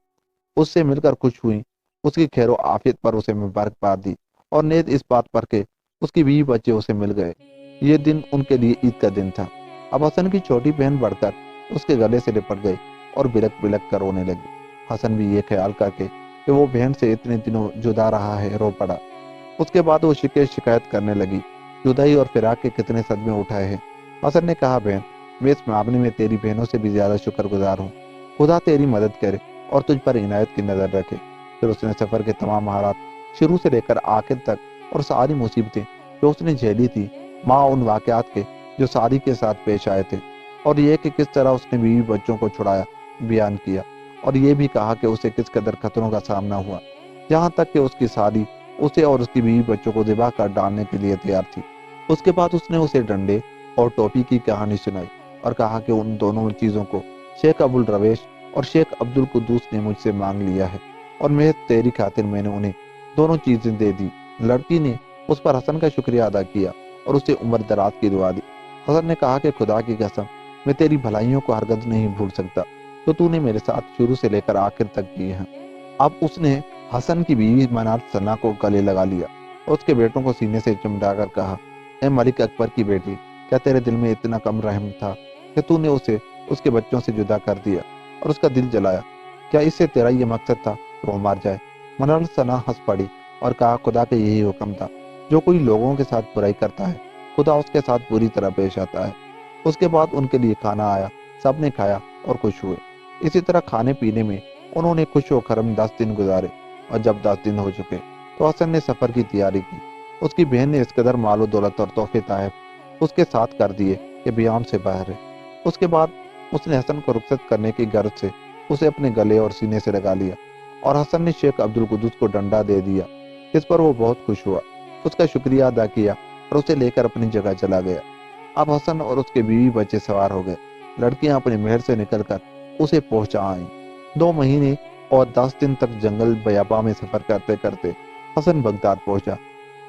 उससे मिलकर खुश हुई, उसकी खैरो आफियत पर उसे मुबारकबाद दी और नेत इस बात पर के उसकी बीवी बच्चे उसे मिल गए। ये दिन उनके लिए ईद का दिन था। अब हसन की छोटी बहन बढ़कर उसके गले से लिपट गई और बिलक बिलक कर रोने लगी। हसन भी ये ख्याल करके कि वो बहन से इतने दिनों जुदा रहा है, रो पड़ा। उसके बाद वो शिकायत करने लगी, जुदाई और फिराक के कितने सदमे उठाए हैं। हसन ने कहा, बहन, मैं इस मामले में तेरी बहनों से भी ज्यादा शुक्रगुजार हूँ। खुदा तेरी मदद करे और तुझ पर इनायत की नजर रखे। फिर उसने सफर के तमाम हालात शुरू से लेकर आखिर तक और सारी मुसीबतें जो उसने झेली थी, माँ उन वाकयात के जो सारी के साथ पेश आए थे और ये कि किस तरह उसने बीवी बच्चों को छुड़ाया, बयान किया और ये भी कहा कि उसे किस कदर खतरों का सामना हुआ, यहाँ तक कि उसकी सारी उसे और उसकी बीवी बच्चों को ज़िबा कर डालने के लिए तैयार थी। उसके बाद उसने उसे डंडे और टोपी की कहानी सुनाई और कहा कि उन दोनों चीज़ों को शेख अबुल रवेश और शेख अब्दुल कुद्दूस ने मुझसे मांग लिया है और मैं तेरी खातिर मैंने उन्हें दोनों चीजें दे दी। लड़की ने उस पर हसन का शुक्रिया अदा किया और उसे उम्र दराज की दुआ दी। हसन ने कहा कि खुदा की कसम, मैं तेरी भलाइयों को हरगज नहीं भूल सकता तो तूने मेरे साथ शुरू से लेकर आखिर तक की है। अब उसने हसन की बीवी मनात सना को गले लगा लिया और उसके बेटों को सीने से चिमटाकर कहा, ए मलिक अकबर की बेटी, क्या तेरे दिल में इतना कम रहम था कि तूने उसे उसके बच्चों से जुदा कर दिया और उसका दिल जलाया? کیا اس سے تیرا یہ مقصد تھا کہ وہ مر جائے؟ منال ثنا ہنس پڑی اور کہا خدا کا یہی حکم تھا، جو کوئی لوگوں کے ساتھ برائی کرتا ہے خدا اس کے ساتھ پوری طرح پیش آتا ہے۔ اس کے بعد ان کے لیے کھانا آیا، سب نے کھایا اور خوش ہوئے۔ اسی طرح کھانے پینے میں انہوں نے خوش و خرم 10 دن گزارے، اور جب 10 دن ہو چکے تو حسن نے سفر کی تیاری کی۔ اس کی بہن نے اس قدر مال و دولت اور تحفے تحائف اس کے ساتھ کر دیے کہ بیان سے باہر ہے۔ اس کے بعد اس نے حسن کو رخصت کرنے کی غرض سے اسے اپنے گلے اور سینے سے لگا لیا، اور حسن نے شیخ عبد القدوس کو ڈنڈا دے دیا، اس پر وہ بہت خوش ہوا، اس کا شکریہ ادا کیا اور اسے لے کر اپنی جگہ چلا گیا۔ اب حسن اور اس کے بیوی بچے سوار ہو گئے۔ لڑکیاں اپنے محل سے نکل کر اسے پہنچا آئیں۔ 2 مہینے اور 10 دن تک جنگل بیاباں میں سفر کرتے کرتے حسن بغداد پہنچا،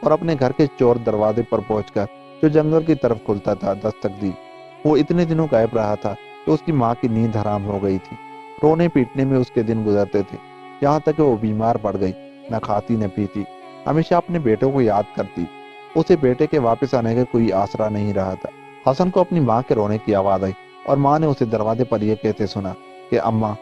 اور اپنے گھر کے چور دروازے پر پہنچ کر جو جنگل کی طرف کھلتا تھا دستک دی۔ وہ اتنے دنوں غائب رہا تھا کہ اس کی ماں کی نیند حرام ہو گئی تھی۔ رونے پیٹنے میں اس کے دن گزرتے تھے، یہاں تک کہ وہ بیمار پڑ گئی، نہ کھاتی نہ پیتی، ہمیشہ اپنے بیٹوں کو یاد کرتی۔ اسے بیٹے کے واپس آنے کا کوئی آسرا نہیں رہا تھا۔ حسن کو اپنی ماں کے رونے کی آواز آئی، اور ماں نے اسے دروازے پر یہ کہتے سنا کہ اماں،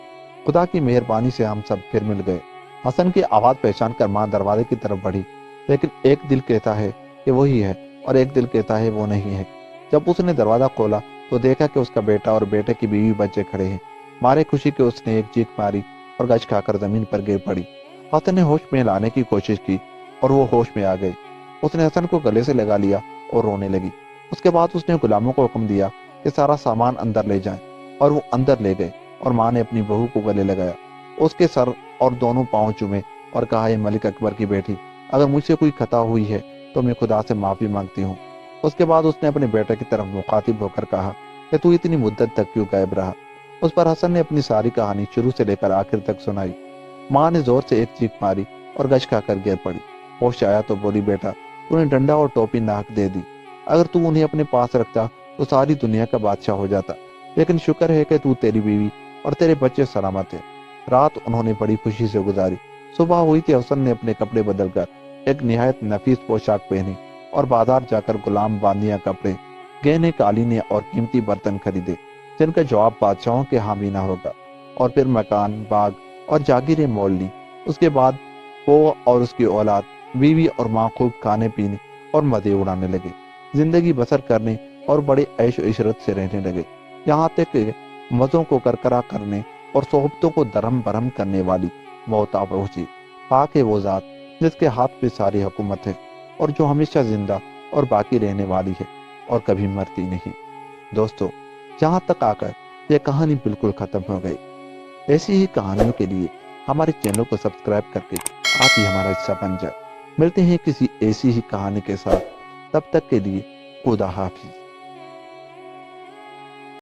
خدا کی مہربانی سے ہم سب پھر مل گئے۔ حسن کی آواز پہچان کر ماں دروازے کی طرف بڑھی، لیکن ایک دل کہتا ہے کہ وہی ہے اور ایک دل کہتا ہے وہ نہیں ہے۔ جب اس نے دروازہ کھولا تو دیکھا کہ اس کا بیٹا اور بیٹے کی بیوی بچے کھڑے ہیں۔ مارے خوشی کے اس نے ایک چیخ ماری اور گچ کھا کر زمین پر گر پڑی۔ حسن نے ہوش میں لانے کی کوشش کی اور وہ ہوش میں آ گئی۔ اس نے حسن کو گلے سے لگا لیا اور رونے لگی۔ اس کے بعد اس نے غلاموں کو حکم دیا کہ سارا سامان اندر لے جائیں، اور وہ اندر لے گئے، اور ماں نے اپنی بہو کو گلے لگایا، اس کے سر اور دونوں پاؤں چومے اور کہا، اے ملک اکبر کی بیٹی، اگر مجھ سے کوئی خطا ہوئی ہے تو میں خدا سے معافی مانگتی ہوں۔ اس کے بعد اس نے اپنے بیٹے کی طرف مخاطب ہو کر کہا کہ تو اتنی مدت تک کیوں غائب رہا؟ اس پر حسن نے اپنی ساری کہانی شروع سے لے کر آخر تک سنائی۔ ماں نے زور سے ایک چیخ ماری اور گچ کھا کر گر پڑی۔ ہوش آیا تو بولی، بیٹا، تو نے ڈنڈا اور ٹوپی ناک دے دی، اگر تو انہیں اپنے پاس رکھتا تو ساری دنیا کا بادشاہ ہو جاتا، لیکن شکر ہے کہ تو، تیری بیوی اور تیرے بچے سلامت ہیں۔ رات انہوں نے بڑی خوشی سے گزاری۔ صبح ہوئی کہ حسن نے اپنے کپڑے بدل کر ایک نہایت نفیس پوشاک پہنی اور بازار جا کر غلام باندیاں کپڑے، گہنے، قالینیں اور قیمتی برتن خریدے جن کا جواب بادشاہوں کے ہاں بھی نہ ہوگا، اور پھر مکان، باغ اور جاگیریں مول لی۔ اس کے بعد وہ اور اس کی اولاد، بیوی اور ماں خوب کھانے پینے اور مزے اڑانے لگے، زندگی بسر کرنے اور بڑے عیش و عشرت سے رہنے لگے، یہاں تک کہ مزوں کو کرکرا کرنے اور صحبتوں کو درہم برہم کرنے والی موت آ پہنچی۔ پاک ہے وہ ذات جس کے ہاتھ پہ ساری حکومت ہے، اور جو ہمیشہ زندہ اور باقی رہنے والی ہے اور کبھی مرتی نہیں۔ دوستو، یہاں تک آ کر یہ کہانی بالکل ختم ہو گئی۔ ایسی ہی کہانیوں کے لیے ہمارے چینل کو سبسکرائب کر کے آپ ہی ہمارا حصہ بن جائے۔ ملتے ہیں کسی ایسی ہی کہانی کے ساتھ، تب تک کے لیے خدا حافظ۔